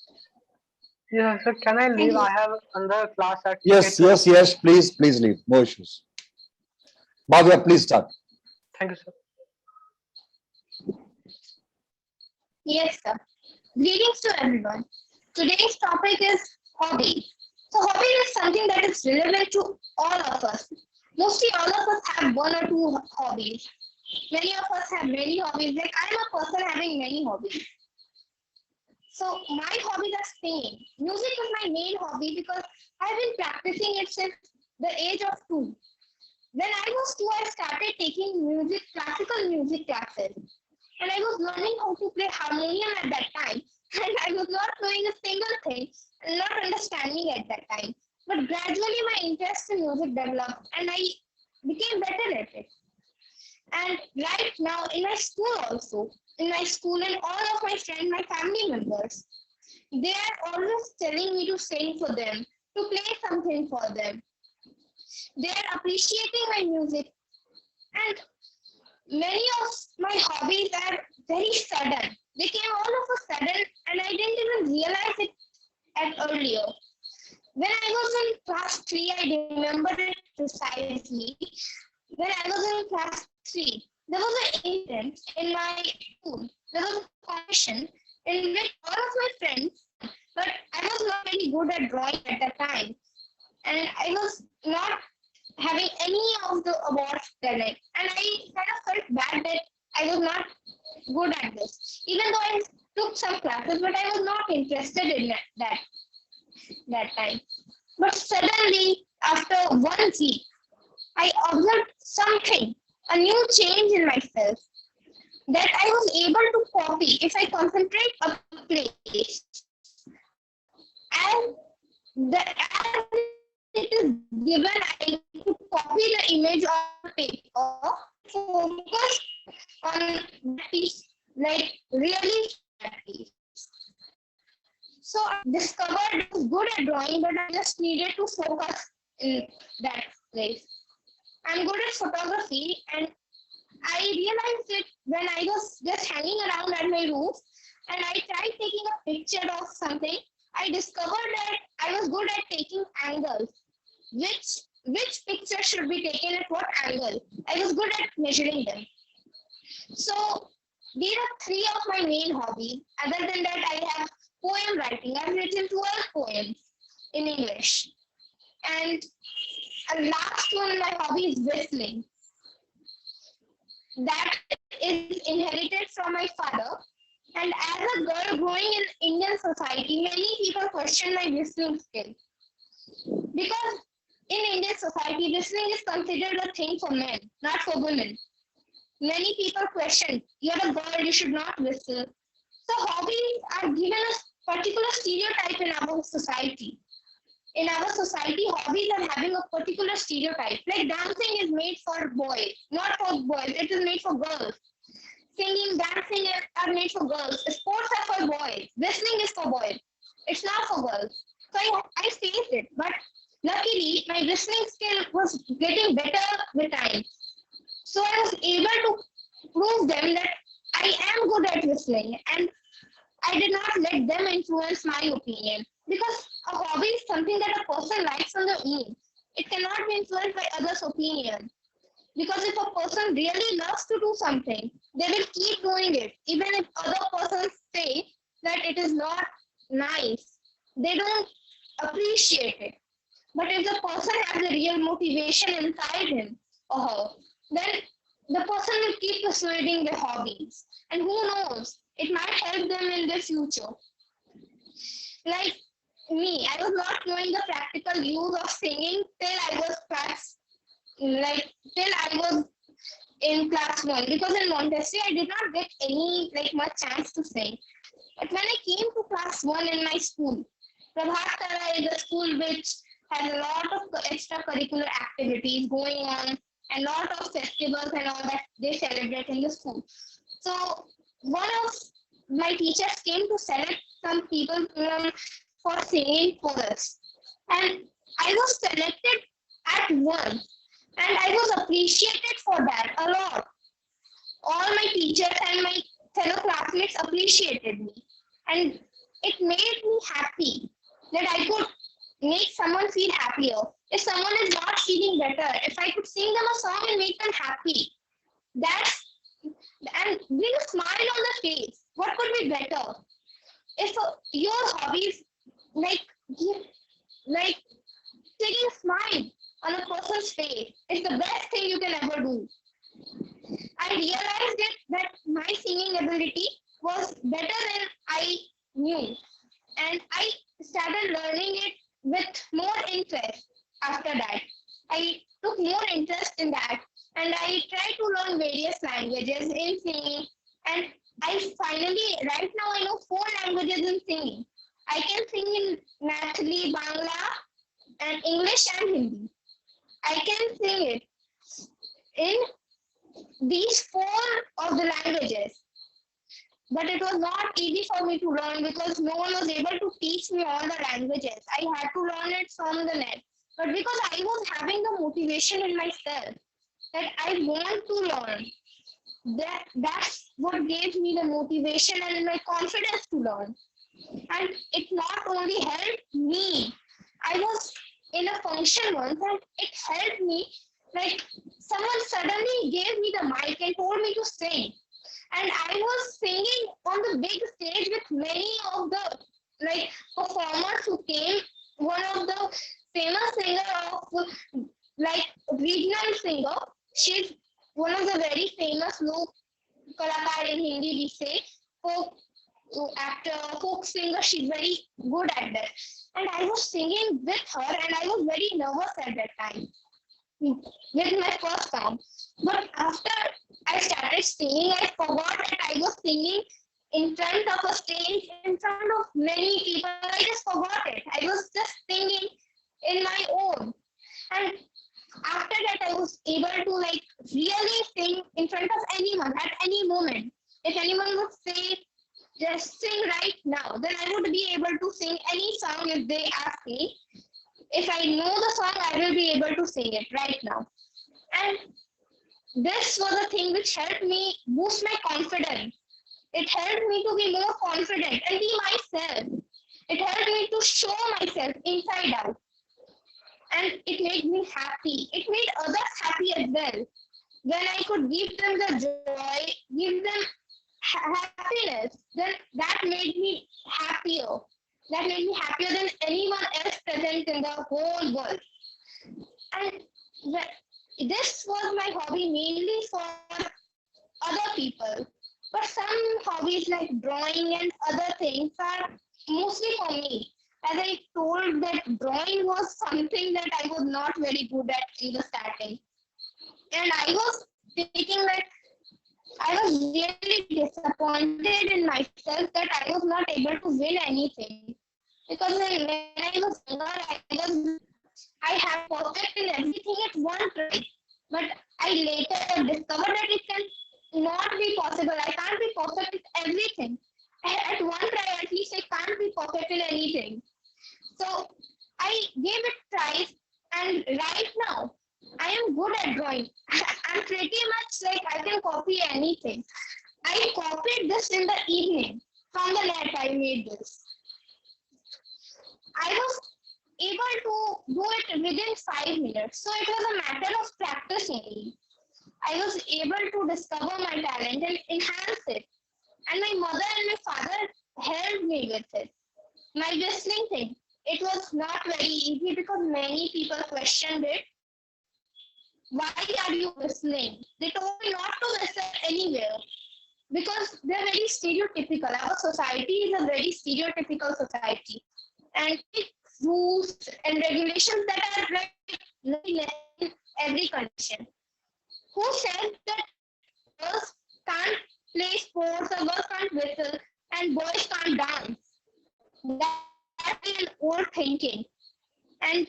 yeah, sir, can I leave? I have another class at yes, 8:30. yes, yes. Please leave. No issues. Bhavya, please start. Thank you, sir. Yes, sir. Greetings to everyone. Today's topic is hobby. So, hobby is something that is relevant to all of us. Mostly all of us have one or two hobbies. Many of us have many hobbies. Like I'm a person having many hobbies. So my hobbies are singing. Music is my main hobby because I've been practicing it since the age of 2. When I was 2, I started taking classical music classes. And I was learning how to play harmonium at that time. And I was not knowing a single thing and not understanding at that time. But gradually my interest in music developed and I became better at it. And right now in my school also, in my school and all of my friends, my family members, they are always telling me to sing for them, to play something for them. They are appreciating my music. And many of my hobbies are very sudden. They came all of a sudden and I didn't even realize it at earlier. When I was in class 3, I remember it precisely. When I was in class 3, there was an incident in my school. There was a competition in which all of my friends, but I was not very good at drawing at that time. And I was not having any of the awards then. And I kind of felt bad that I was not good at this. Even though I took some classes, but I was not interested in that time. But suddenly, after 1 week, I observed something, a new change in myself, that I was able to copy if I concentrate a place. As it is given, I could copy the image on paper, focus on that piece, like really that piece. So I discovered I was good at drawing, but I just needed to focus in that place. I'm good at photography, and I realized it when I was just hanging around at my roof and I tried taking a picture of something. I discovered that I was good at taking angles. Which picture should be taken at what angle? I was good at measuring them. So these are 3 of my main hobbies. Other than that, I have poem writing. I've written 12 poems in English. And a last one, my hobby is whistling. That is inherited from my father. And as a girl growing in Indian society, many people question my whistling skill. Because in Indian society, whistling is considered a thing for men, not for women. Many people question, you're a girl, you should not whistle. So hobbies are given a particular stereotype in our society. In our society, hobbies are having a particular stereotype. Like dancing is made for boys, not for boys. It is made for girls. Singing, dancing are made for girls. Sports are for boys. Whistling is for boys. It's not for girls. So I faced it. But luckily, my whistling skill was getting better with time. So I was able to prove them that I am good at whistling. And I did not let them influence my opinion. Because a hobby is something that a person likes on their own. It cannot be influenced by others' opinion. Because if a person really loves to do something, they will keep doing it. Even if other persons say that it is not nice, they don't appreciate it. But if the person has a real motivation inside him or her, then the person will keep pursuing their hobbies. And who knows, it might help them in the future. Like me, I was not knowing the practical use of singing till I was in class 1, because in Montessori I did not get any much chance to sing. But when I came to class 1 in my school, Paathshala is a school which has a lot of extracurricular activities going on and lot of festivals and all that they celebrate in the school. So one of my teachers came to select some people from for singing chorus, and I was selected at once, and I was appreciated for that a lot. All my teachers and my fellow classmates appreciated me, and it made me happy that I could make someone feel happier. If someone is not feeling better, if I could sing them a song and make them happy, that's and bring a smile on the face. What could be better? If your hobbies like like taking a smile on a person's face is the best thing you can ever do. I realized that my singing ability was better than I knew, and I started learning it with more interest after that. I took more interest in that, and I tried to learn various languages in singing, and I finally, right now, I know 4 languages in singing. I can sing in Mathili, Bangla, and English and Hindi. I can sing it in these 4 of the languages. But it was not easy for me to learn because no one was able to teach me all the languages. I had to learn it from the net. But because I was having the motivation in myself that I want to learn, that's what gave me the motivation and my confidence to learn. And it not only helped me, I was in a function once and it helped me. Like someone suddenly gave me the mic and told me to sing. And I was singing on the big stage with many of the performers who came. One of the famous singer of regional singer. She's one of the very famous lok kalakar in Hindi, we say, folk actor, folk singer. She's very good at that. And I was singing with her and I was very nervous at that time with my first song. But after I started singing, I forgot that I was singing in front of a stage, in front of many people. I just forgot it. I was just singing in my own. And after that, I was able to really sing in front of anyone at any moment. If anyone would say, just sing right now, then I would be able to sing any song if they ask me. If I know the song, I will be able to sing it right now. And this was a thing which helped me boost my confidence. It helped me to be more confident and be myself. It helped me to show myself inside out. And it made me happy. It made others happy as well. When I could give them the joy, give them happiness, then that made me happier. That made me happier than anyone else present in the whole world. And this was my hobby mainly for other people. But some hobbies like drawing and other things are mostly for me. As I told that drawing was something that I was not very good at in the starting. And I was thinking that I was really disappointed in myself that I was not able to win anything. Because when I was younger, I had perfect in everything at one try. But I later discovered that it can not be possible. I can't be perfect in everything. At one try, at least I can't be perfect in anything. So I gave it tries, and right now I am good at drawing. I'm pretty much I can copy anything. I copied this in the evening. From the net, I made this. I was able to do it within 5 minutes. So it was a matter of practice only. I was able to discover my talent and enhance it. And my mother and my father helped me with it. My whistling thing, it was not very easy because many people questioned it. Why are you whistling? They told me not to whistle anywhere because they're very stereotypical. Our society is a very stereotypical society. And rules and regulations that are very in every condition. Who says that girls can't play sports or girls can't whistle and boys can't dance? That's an old thinking. And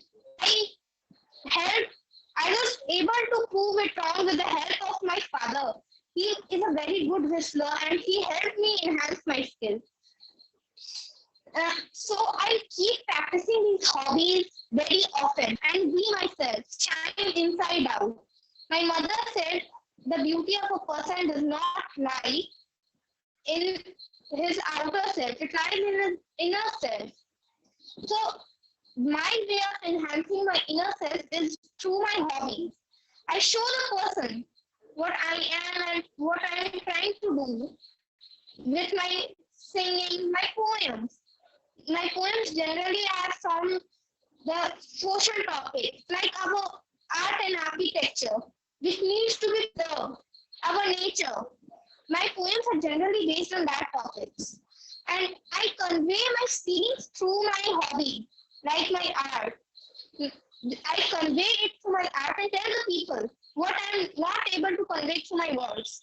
I was able to prove it wrong with the help of my father. He is a very good whistler and he helped me enhance my skills. So I keep practicing these hobbies very often and we myself shine inside out. My mother said the beauty of a person does not lie in his outer self, it lies in his inner self. So my way of enhancing my inner self is through my hobbies. I show the person what I am and what I am trying to do with my singing, my poems. My poems generally have some the social topics like our art and architecture, which needs to be preserved, our nature. My poems are generally based on that topics. And I convey my feelings through my hobby, like my art. I convey it through my art and tell the people what I'm not able to convey through my words.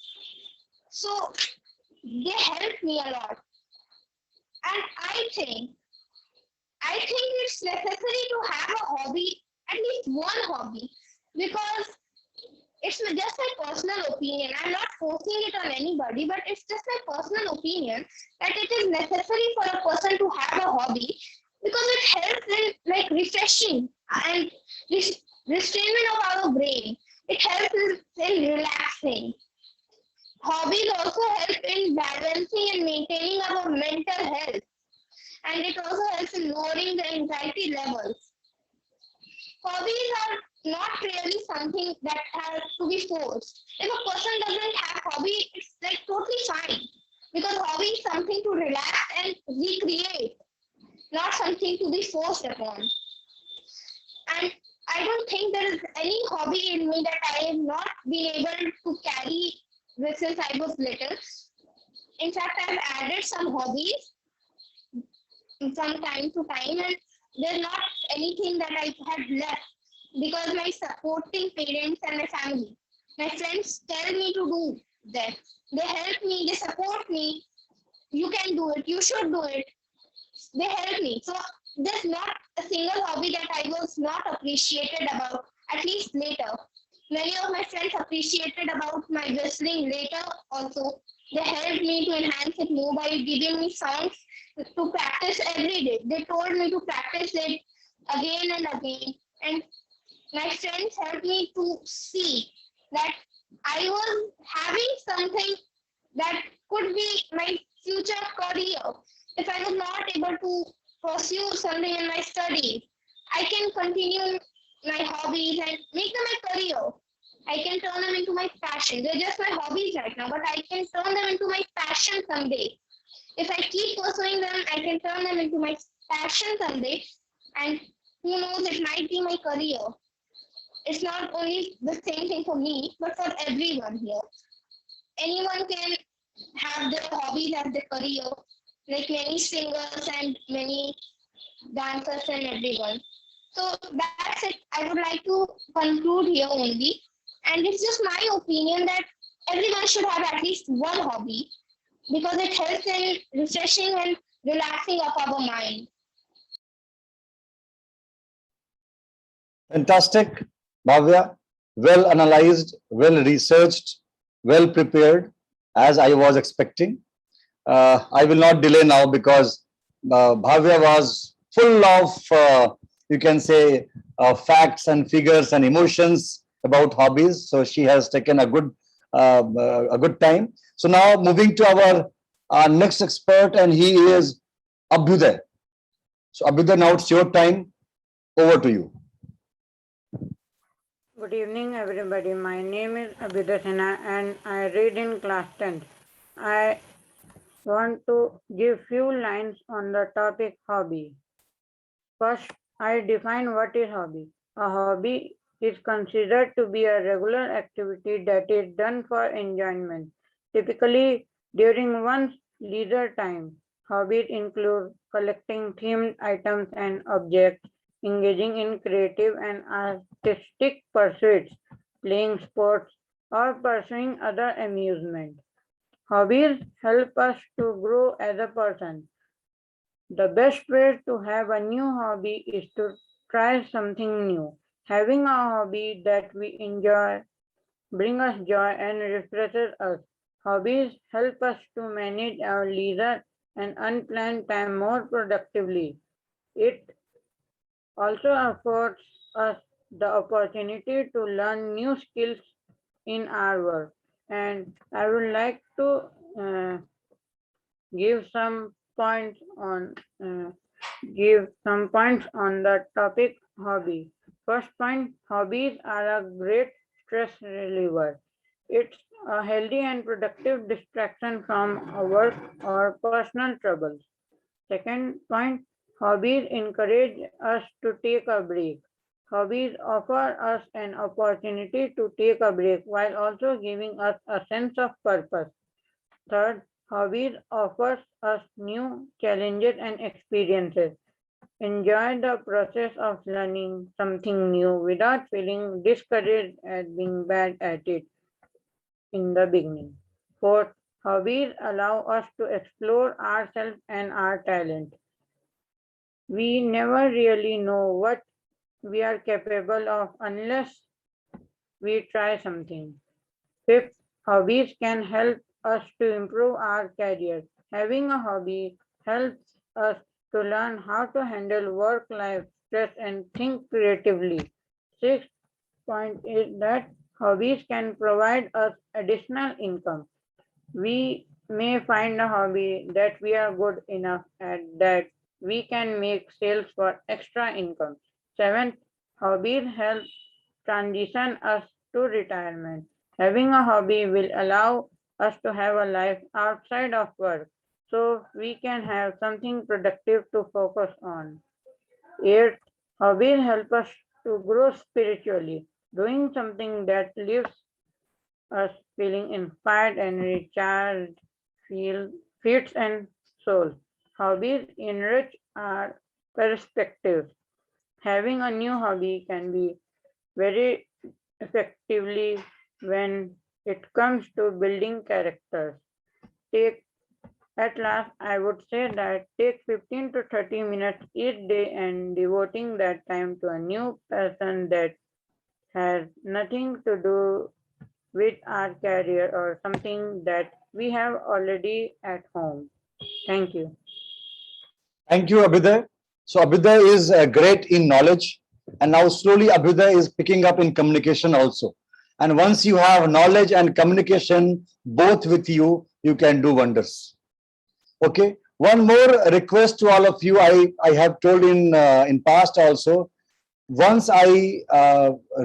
So they help me a lot. And I think it's necessary to have a hobby, at least one hobby, because it's just my personal opinion. I'm not forcing it on anybody, but it's just my personal opinion that it is necessary for a person to have a hobby because it helps in like refreshing and restrainment of our brain. It helps in relaxing. Hobbies also help in balancing and maintaining our mental health, and it also helps in lowering the anxiety levels. Hobbies are not really something that has to be forced. If a person doesn't have hobby, it's like totally fine. Because hobby is something to relax and recreate, not something to be forced upon. And I don't think there is any hobby in me that I have not been able to carry since I was little. In fact, I've added some hobbies from time to time, and there's not anything that I had left because my supporting parents and my family, my friends tell me to do that. They help me, they support me. You can do it, you should do it. They help me. So there's not a single hobby that I was not appreciated about, at least later. Many of my friends appreciated about my whistling later also. They helped me to enhance it more by giving me songs to practice every day. They told me to practice it again and again. And my friends helped me to see that I was having something that could be my future career. If I was not able to pursue something in my studies, I can continue my hobbies and make them my career. I can turn them into my passion. They're just my hobbies right now, but I can turn them into my passion someday. If I keep pursuing them, I can turn them into my passion someday. And who knows, it might be my career. It's not only the same thing for me, but for everyone here. Anyone can have their hobbies as their career, like many singers and many dancers and everyone. So that's it. I would like to conclude here only. And it's just my opinion that everyone should have at least one hobby because it helps in refreshing and relaxing of our mind. Fantastic, Bhavya. Well analyzed, well researched, well prepared, as I was expecting. I will not delay now because Bhavya was full of, you can say, facts and figures and emotions about hobbies. So she has taken a good time. So now moving to our next expert, and he is Abhyuday. So Abhyuday, now it's your time. Over to you. Good evening, everybody. My name is Abhyuday Sinha and I read in class 10th. I want to give few lines on the topic hobby. First, I define what is hobby. A hobby is considered to be a regular activity that is done for enjoyment, typically during one's leisure time. Hobbies include collecting themed items and objects, engaging in creative and artistic pursuits, playing sports, or pursuing other amusement. Hobbies help us to grow as a person. The best way to have a new hobby is to try something new. Having a hobby that we enjoy brings us joy and refreshes us. Hobbies help us to manage our leisure and unplanned time more productively. It also affords us the opportunity to learn new skills in our work. And I would like to give some points on the topic hobby. First point, hobbies are a great stress reliever. It's a healthy and productive distraction from our work or personal troubles. Second point, hobbies encourage us to take a break. Hobbies offer us an opportunity to take a break while also giving us a sense of purpose. Third, hobbies offers us new challenges and experiences. Enjoy the process of learning something new without feeling discouraged at being bad at it in the beginning. Fourth, hobbies allow us to explore ourselves and our talent. We never really know what we are capable of unless we try something. Fifth, hobbies can help us to improve our career. Having a hobby helps us to learn how to handle work-life stress and think creatively. Sixth point is that hobbies can provide us additional income. We may find a hobby that we are good enough at that we can make sales for extra income. Seventh, hobbies help transition us to retirement. Having a hobby will allow us to have a life outside of work, so we can have something productive to focus on. Eighth, hobbies help us to grow spiritually. Doing something that leaves us feeling inspired and recharged feet and soul. Hobbies enrich our perspectives. Having a new hobby can be very effectively when it comes to building characters. At last, I would say that take 15 to 30 minutes each day and devoting that time to a new passion that has nothing to do with our career or something that we have already at home. Thank you. Thank you, Abhyuday. So Abhyuday is great in knowledge, and now slowly Abhyuday is picking up in communication also. And once you have knowledge and communication both with you, you can do wonders. Okay. One more request to all of you. I have told in past also. Once I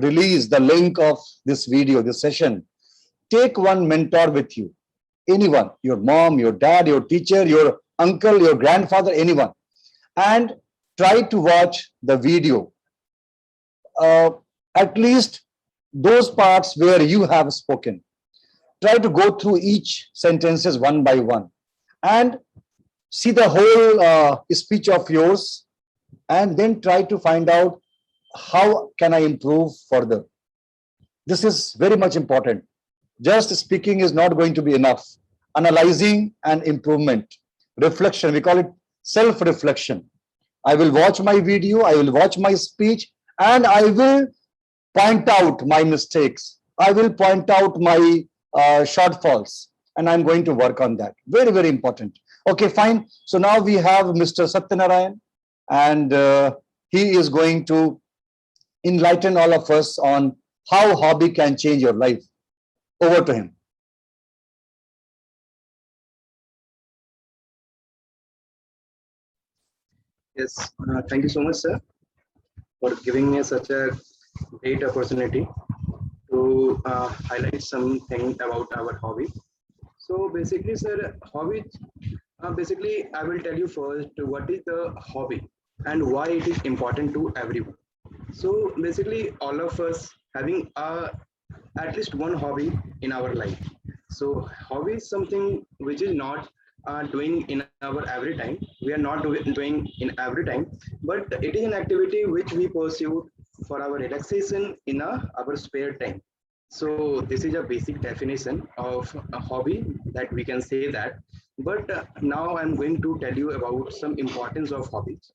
release the link of this video, this session, take one mentor with you. Anyone, your mom, your dad, your teacher, your uncle, your grandfather, anyone, and try to watch the video. At least those parts where you have spoken. Try to go through each sentences one by one and see the whole speech of yours, and then try to find out how can I improve further. This is very much important. Just speaking is not going to be enough. Analyzing and improvement, reflection, we call it self-reflection. I will watch my video, I will watch my speech, and I will point out my mistakes. I will point out my shortfalls, and I'm going to work on that. Very, very important. Okay, fine. So now we have Mr. Satyanarayan, and he is going to enlighten all of us on how hobby can change your life. Over to him. Yes, thank you so much, sir, for giving me such a great opportunity to highlight something about our hobby. So basically, sir, hobby, basically, I will tell you first what is the hobby and why it is important to everyone. So basically, all of us having at least one hobby in our life. So hobby is something which is not doing in our every time. We are not doing in every time, but it is an activity which we pursue for our relaxation in our spare time. So this is a basic definition of a hobby that we can say that. But now I'm going to tell you about some importance of hobbies.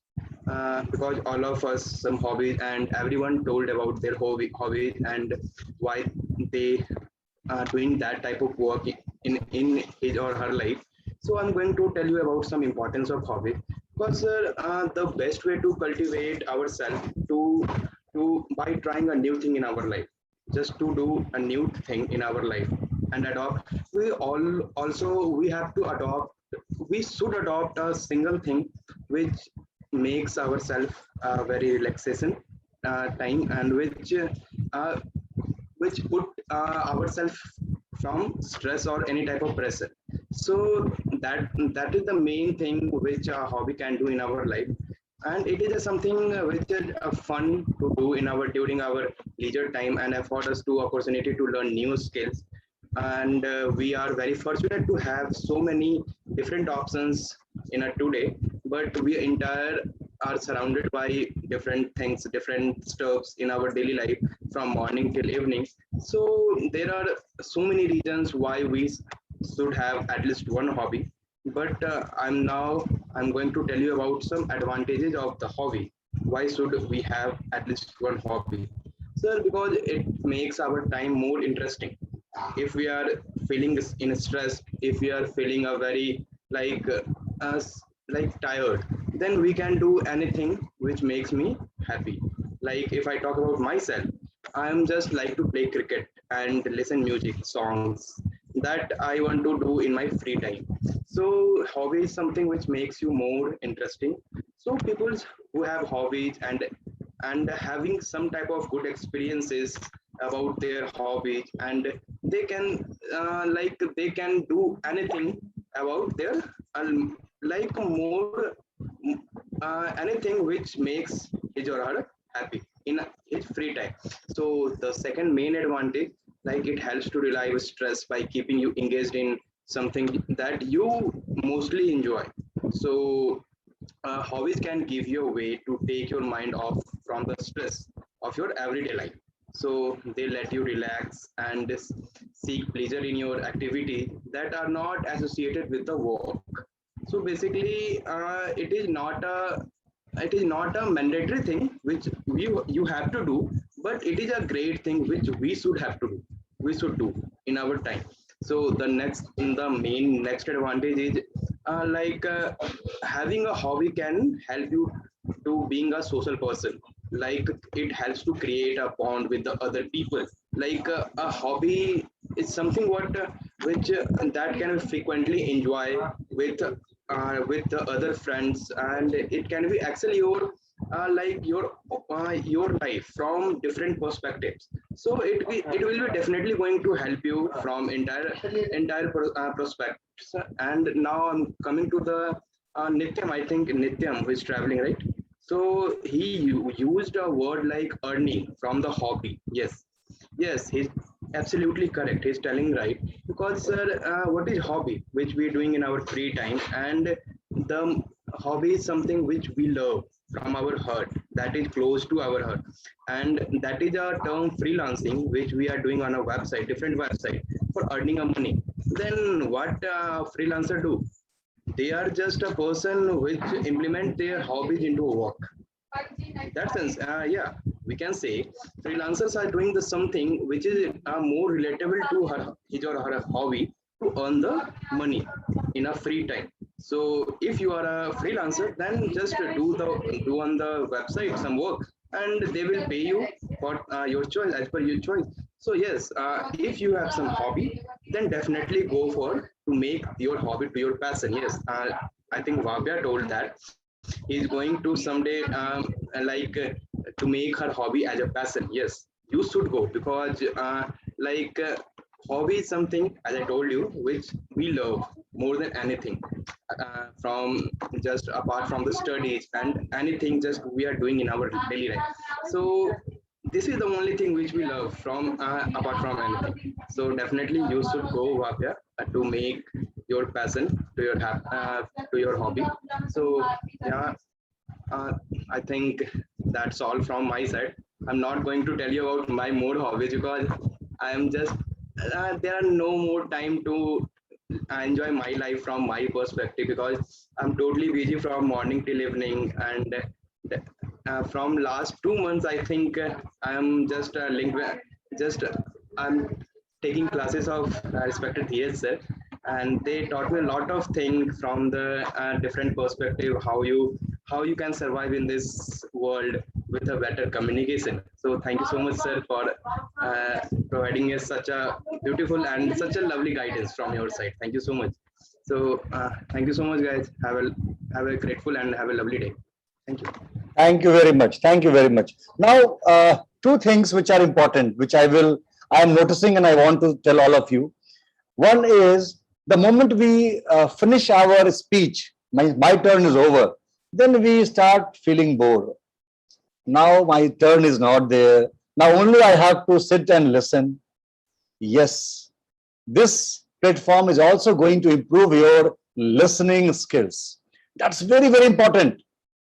Because all of us some hobbies and everyone told about their hobby and why they are doing that type of work in his or her life. So I'm going to tell you about some importance of hobby, because the best way to cultivate ourselves to by trying a new thing in our life, just to do a new thing in our life and adopt. We all also we have to adopt. We should adopt a single thing which makes ourselves very relaxation time, and uh, which put ourselves from stress or any type of pressure. So that is the main thing which a hobby can do in our life, and it is something which is fun to do in our during our leisure time and afford us to opportunity to learn new skills. And we are very fortunate to have so many different options in a today, but we entire are surrounded by different things, different stuffs in our daily life from morning till evening. So there are so many reasons why we should have at least one hobby. But I'm going to tell you about some advantages of the hobby. Why should we have at least one hobby? Sir, because it makes our time more interesting. If we are feeling in stress, if we are feeling a very like like tired, then we can do anything which makes me happy. Like if I talk about myself, I am just like to play cricket and listen music songs that I want to do in my free time. So hobby is something which makes you more interesting. So people who have hobbies and having some type of good experiences about their hobbies, and they can they can do anything about their like more anything which makes his or her happy in his free time. So the second main advantage, like it helps to relieve stress by keeping you engaged in something that you mostly enjoy. So hobbies can give you a way to take your mind off from the stress of your everyday life. So they let you relax and seek pleasure in your activity that are not associated with the work. So basically, it is not a mandatory thing which you have to do, but it is a great thing which we should have to do. We should do in our time. So the main next advantage is having a hobby can help you to being a social person. Like it helps to create a bond with the other people. Like a hobby is something which that can frequently enjoy with the other friends, and it can be actually your life from different perspectives. So it will be definitely going to help you from entire prospects. And now I'm coming to the Nityam. I think Nityam who is traveling, right? So he used a word like earning from the hobby. Yes, yes, he's absolutely correct. He's telling right, because sir, what is hobby? Which we are doing in our free time, and the hobby is something which we love from our heart, that is close to our heart, and that is a term freelancing, which we are doing on a website, different website for earning a money. Then what freelancer do? They are just a person which implement their hobbies into work. That sense, yeah, we can say freelancers are doing the something which is more relatable to his or her hobby to earn the money in a free time. So if you are a freelancer, then just do on the website some work, and they will pay you for your choice as per your choice. So yes, if you have some hobby, then definitely go for to make your hobby to your passion. Yes, I think Vabya told that he's going to someday to make her hobby as a passion. Yes, you should go, because like uh, hobby is something, as I told you, which we love more than anything, from just apart from the studies and anything just we are doing in our daily life. So this is the only thing which we love from apart from anything. So definitely you should go, Vapya, to make your passion to to your hobby. So yeah, uh, I think that's all from my side. I'm not going to tell you about my more hobbies, because I am just there are no more time to enjoy my life from my perspective, because I'm totally busy from morning till evening. And from last 2 months, I think I am just linked with just I'm taking classes of respected Dheeraj sir, and they taught me a lot of things from the different perspective, how you can survive in this world with a better communication. So thank you so much, sir, for providing us such a beautiful and such a lovely guidance from your side. Thank you so much. So thank you so much, guys. Have a grateful and have a lovely day. Thank you. Thank you very much. Thank you very much. Now, two things which are important, which I am noticing and I want to tell all of you. One is the moment we finish our speech, my turn is over, then we start feeling bored. Now my turn is not there. Now only I have to sit and listen. Yes, this platform is also going to improve your listening skills. That's very, very important.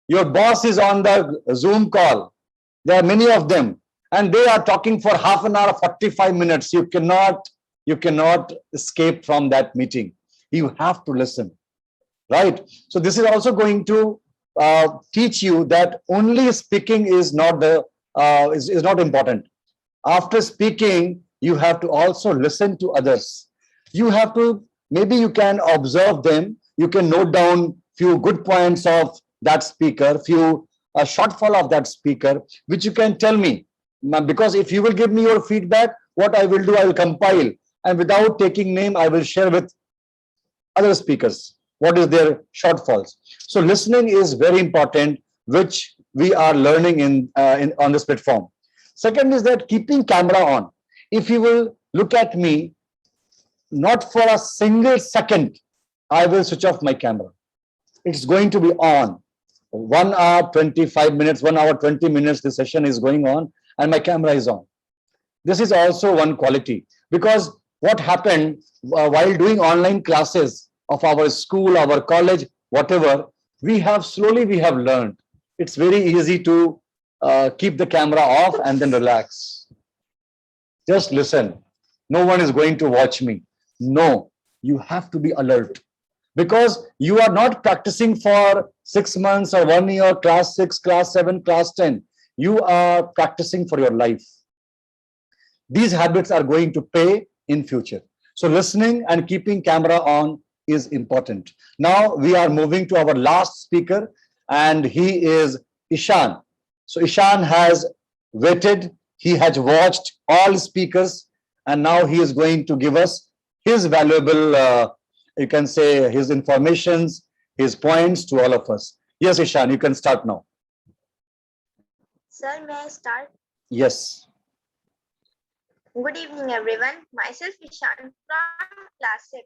Your boss is on the Zoom call. There are many of them, and they are talking for half an hour, 45 minutes. You cannot escape from that meeting. You have to listen, right? So this is also going to teach you that only speaking is not is not important. After speaking, you have to also listen to others. You have to, maybe you can observe them. You can note down few good points of that speaker, few shortfall of that speaker, which you can tell me. Because if you will give me your feedback, what I will do, I will compile, and without taking name, I will share with other speakers what is their shortfalls. So listening is very important, which we are learning in on this platform. Second is that keeping camera on. If you will look at me, not for a single second, I will switch off my camera. It's going to be on. 1 hour, 25 minutes, 1 hour, 20 minutes, the session is going on and my camera is on. This is also one quality, because what happened while doing online classes of our school, our college, whatever, we have learned. It's very easy to keep the camera off and then relax. Just listen. No one is going to watch me. No, you have to be alert, because you are not practicing for 6 months or 1 year, class 6, class 7, class 10. You are practicing for your life. These habits are going to pay in future. So listening and keeping camera on is important. Now we are moving to our last speaker, and he is Ishan. So Ishan has waited, he has watched all speakers, and now he is going to give us his valuable, you can say, his informations, his points to all of us. Yes, Ishan, you can start now. Sir, may I start? Yes. Good evening, everyone. Myself Ishan from class 6.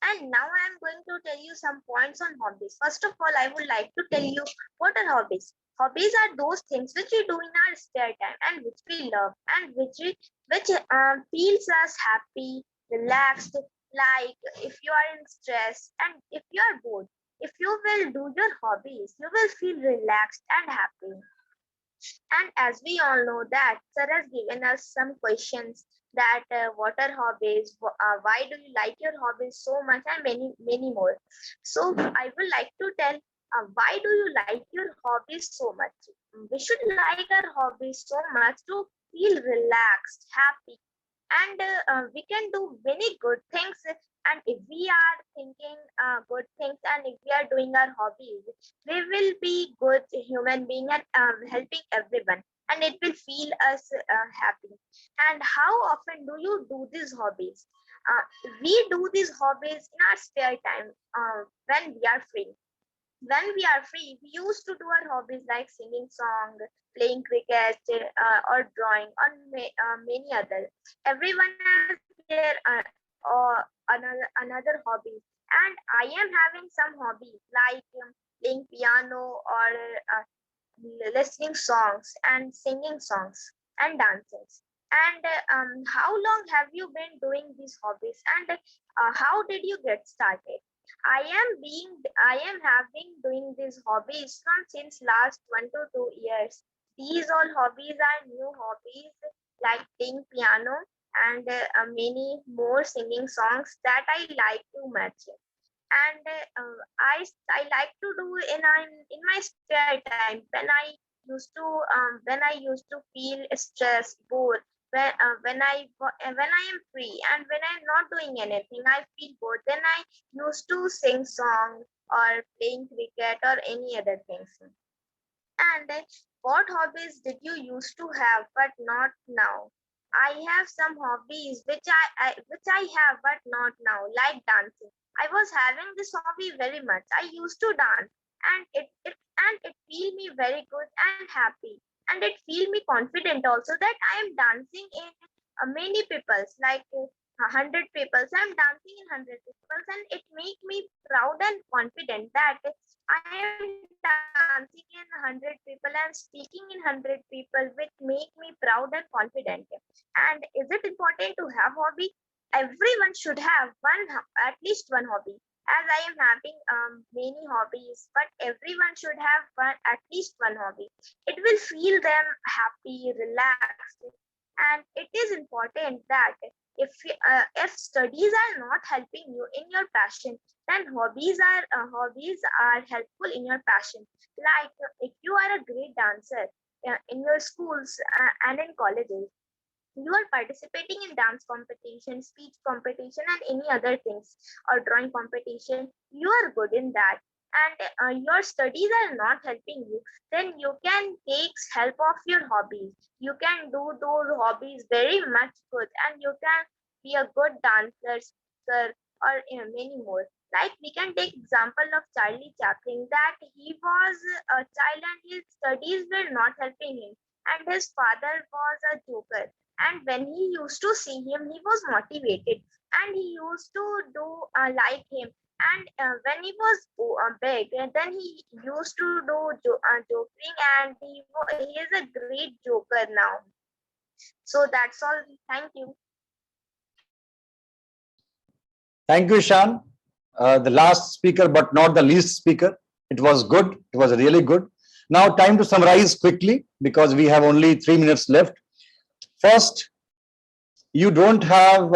And now I am going to tell you some points on hobbies. First of all, I would like to tell you what are hobbies. Hobbies are those things which we do in our spare time and which we love and which feels us happy, relaxed. Like if you are in stress and if you are bored, if you will do your hobbies, you will feel relaxed and happy. And as we all know that sir has given us some questions that what are hobbies, why do you like your hobbies so much, and many more. So I would like to tell why do you like your hobbies so much. We should like our hobbies so much to feel relaxed, happy, and we can do many good things. And if we are thinking good things and if we are doing our hobbies, we will be good human being and helping everyone, and it will feel us happy. And how often do you do these hobbies? We do these hobbies in our spare time when we are free. When we are free, we used to do our hobbies like singing song, playing cricket, or drawing, or many other. Everyone has their another hobby, and I am having some hobbies like playing piano or listening songs and singing songs and dances. And how long have you been doing these hobbies, and how did you get started? I am having doing these hobbies from since last 1 to 2 years. These all hobbies are new hobbies like playing piano and many more singing songs that I like too much. And I like to do in my spare time when I used to feel stressed, bored. when I am free and when I'm not doing anything, I feel bored. Then I used to sing song or playing cricket or any other things. And what hobbies did you used to have but not now? I have some hobbies which I have but not now, like dancing. I was having this hobby very much. I used to dance, and it feel me very good and happy, and it feel me confident also that I am dancing in many people's, like 100 people's. I'm dancing in 100 people's, and it make me proud and confident that I am dancing in 100 people and speaking in 100 people, which make me proud and confident. And is it important to have hobby? Everyone should have at least one hobby. As I am having many hobbies, but everyone should have at least one hobby. It will feel them happy, relaxed, and it is important that if studies are not helping you in your passion, then hobbies are helpful in your passion. Like if you are a great dancer in your schools and in colleges, you are participating in dance competition, speech competition, and any other things, or drawing competition. You are good in that, and your studies are not helping you, then you can take help of your hobbies. You can do those hobbies very much good, and you can be a good dancer, speaker, or many more. Like we can take example of Charlie Chaplin, that he was a child and his studies were not helping him, and his father was a joker. And when he used to see him, he was motivated, and he used to do like him. And when he was big, and then he used to do joking, and he is a great joker now. So that's all. Thank you. Thank you, Shan. The last speaker, but not the least speaker. It was good. It was really good. Now, time to summarize quickly because we have only 3 minutes left. First, you don't have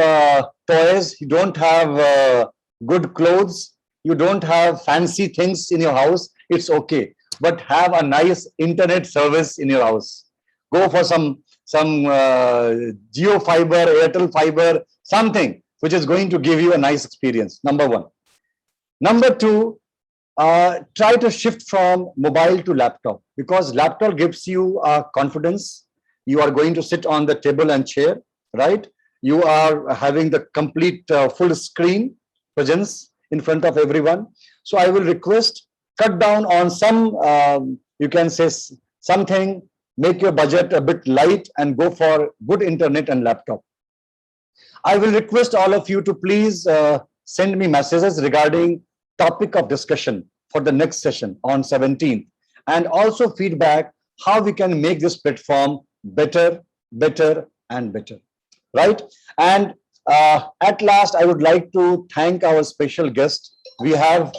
toys, you don't have good clothes, you don't have fancy things in your house. It's okay, but have a nice internet service in your house. Go for some Geo fiber, Airtel fiber, something which is going to give you a nice experience. Number one. Number two, try to shift from mobile to laptop, because laptop gives you confidence. You are going to sit on the table and chair, right? You are having the complete full screen presence in front of everyone. So I will request, cut down on some, you can say something, make your budget a bit light and go for good internet and laptop. I will request all of you to please send me messages regarding topic of discussion for the next session on 17th, and also feedback how we can make this platform better, better, and better, right? And at last, I would like to thank our special guest. We have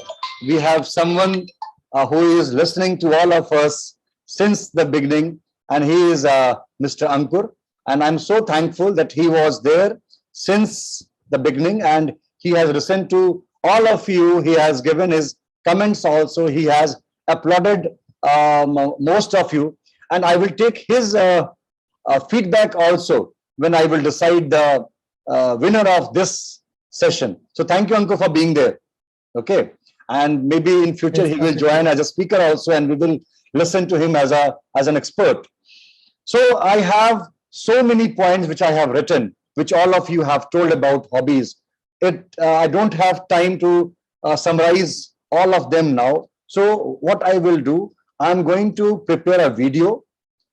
someone who is listening to all of us since the beginning, and he is Mr. Ankur. And I'm so thankful that he was there since the beginning, and he has listened to all of you. He has given his comments also. He has applauded most of you, and I will take his feedback also when I will decide the winner of this session. So thank you, Ankur, for being there. Okay, and maybe in future he will join as a speaker also, and we will listen to him as an expert. So I have so many points which I have written, which all of you have told about hobbies. I don't have time to summarize all of them now. So what I will do, I'm going to prepare a video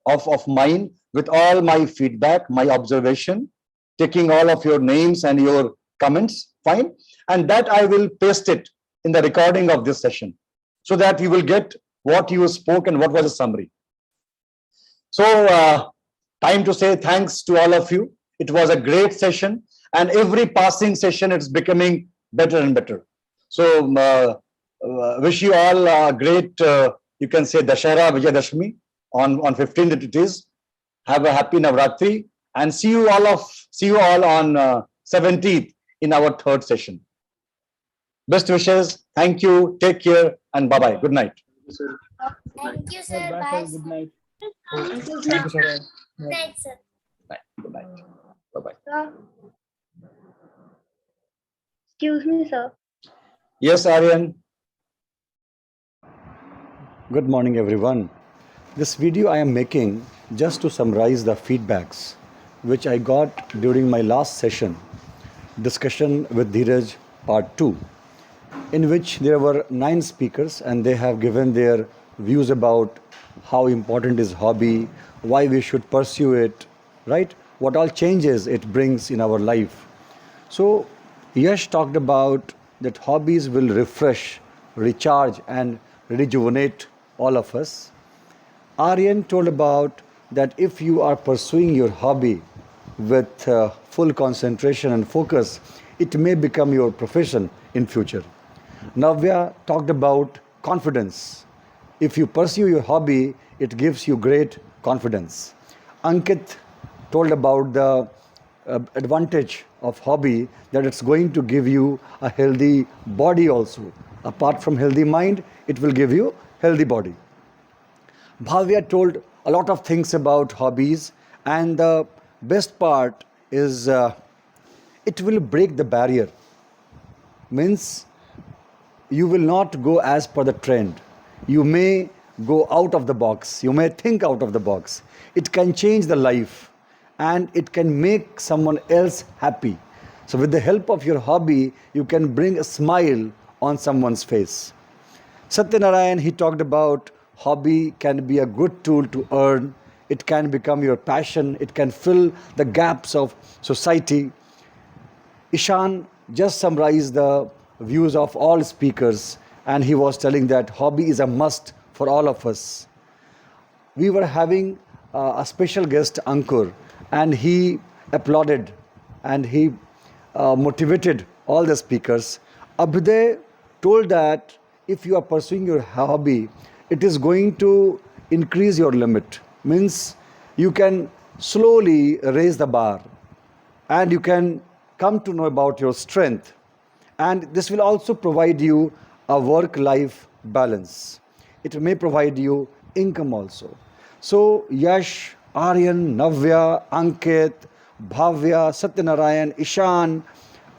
of mine with all my feedback, my observation, taking all of your names and your comments, fine. And that I will paste it in the recording of this session so that you will get what you spoke and what was the summary. So time to say thanks to all of you. It was a great session, and every passing session it's becoming better and better. So wish you all a great, you can say Dashara Vijayadashmi on 15th it is. Have a happy Navratri, and see you all on 17th in our third session. Best wishes. Thank you. Take care and bye bye. Good night. Thank you, sir. Bye, Bye. sir. Good night. Thank you, sir. Good night, sir. Bye. Good night. Bye-bye. Sir. Excuse me, sir. Yes, Aryan. Good morning, everyone. This video I am making just to summarize the feedbacks which I got during my last session, discussion with Dheeraj part 2, in which there were 9 speakers and they have given their views about how important is hobby, why we should pursue it, right? What all changes it brings in our life. So Yash talked about that hobbies will refresh, recharge and rejuvenate all of us. Aryan told about that if you are pursuing your hobby with full concentration and focus, it may become your profession in future. Navya talked about confidence. If you pursue your hobby, it gives you great confidence. Ankit told about the advantage of hobby, that it's going to give you a healthy body also. Apart from healthy mind, it will give you healthy body. Bhavya told a lot of things about hobbies, and the best part is it will break the barrier. Means you will not go as per the trend. You may go out of the box. You may think out of the box. It can change the life and it can make someone else happy. So with the help of your hobby, you can bring a smile on someone's face. Satyanarayan, he talked about hobby can be a good tool to earn. It can become your passion. It can fill the gaps of society. Ishan just summarized the views of all speakers, and he was telling that hobby is a must for all of us. We were having a special guest, Ankur, and he applauded and he motivated all the speakers. Abhyuday told that if you are pursuing your hobby, it is going to increase your limit. Means you can slowly raise the bar and you can come to know about your strength. And this will also provide you a work-life balance. It may provide you income also. So Yash, Aryan, Navya, Ankit, Bhavya, Satyanarayan, Ishan,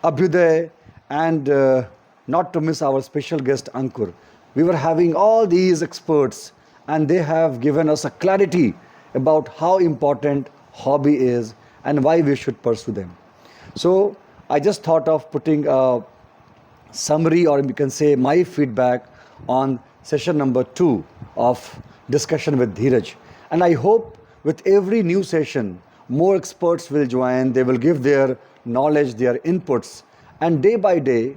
Abhyuday, and not to miss our special guest Ankur. We were having all these experts and they have given us a clarity about how important hobby is and why we should pursue them. So I just thought of putting a summary, or you can say my feedback on session number 2 of discussion with Dheeraj. And I hope with every new session, more experts will join, they will give their knowledge, their inputs. And day by day,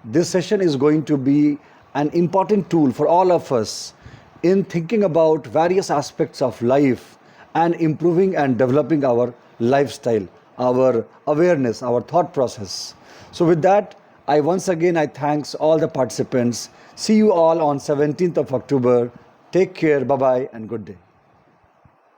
this session is going to be an important tool for all of us in thinking about various aspects of life and improving and developing our lifestyle, our awareness, our thought process. So with that, I thanks all the participants. See you all on 17th of October. Take care, bye-bye and good day.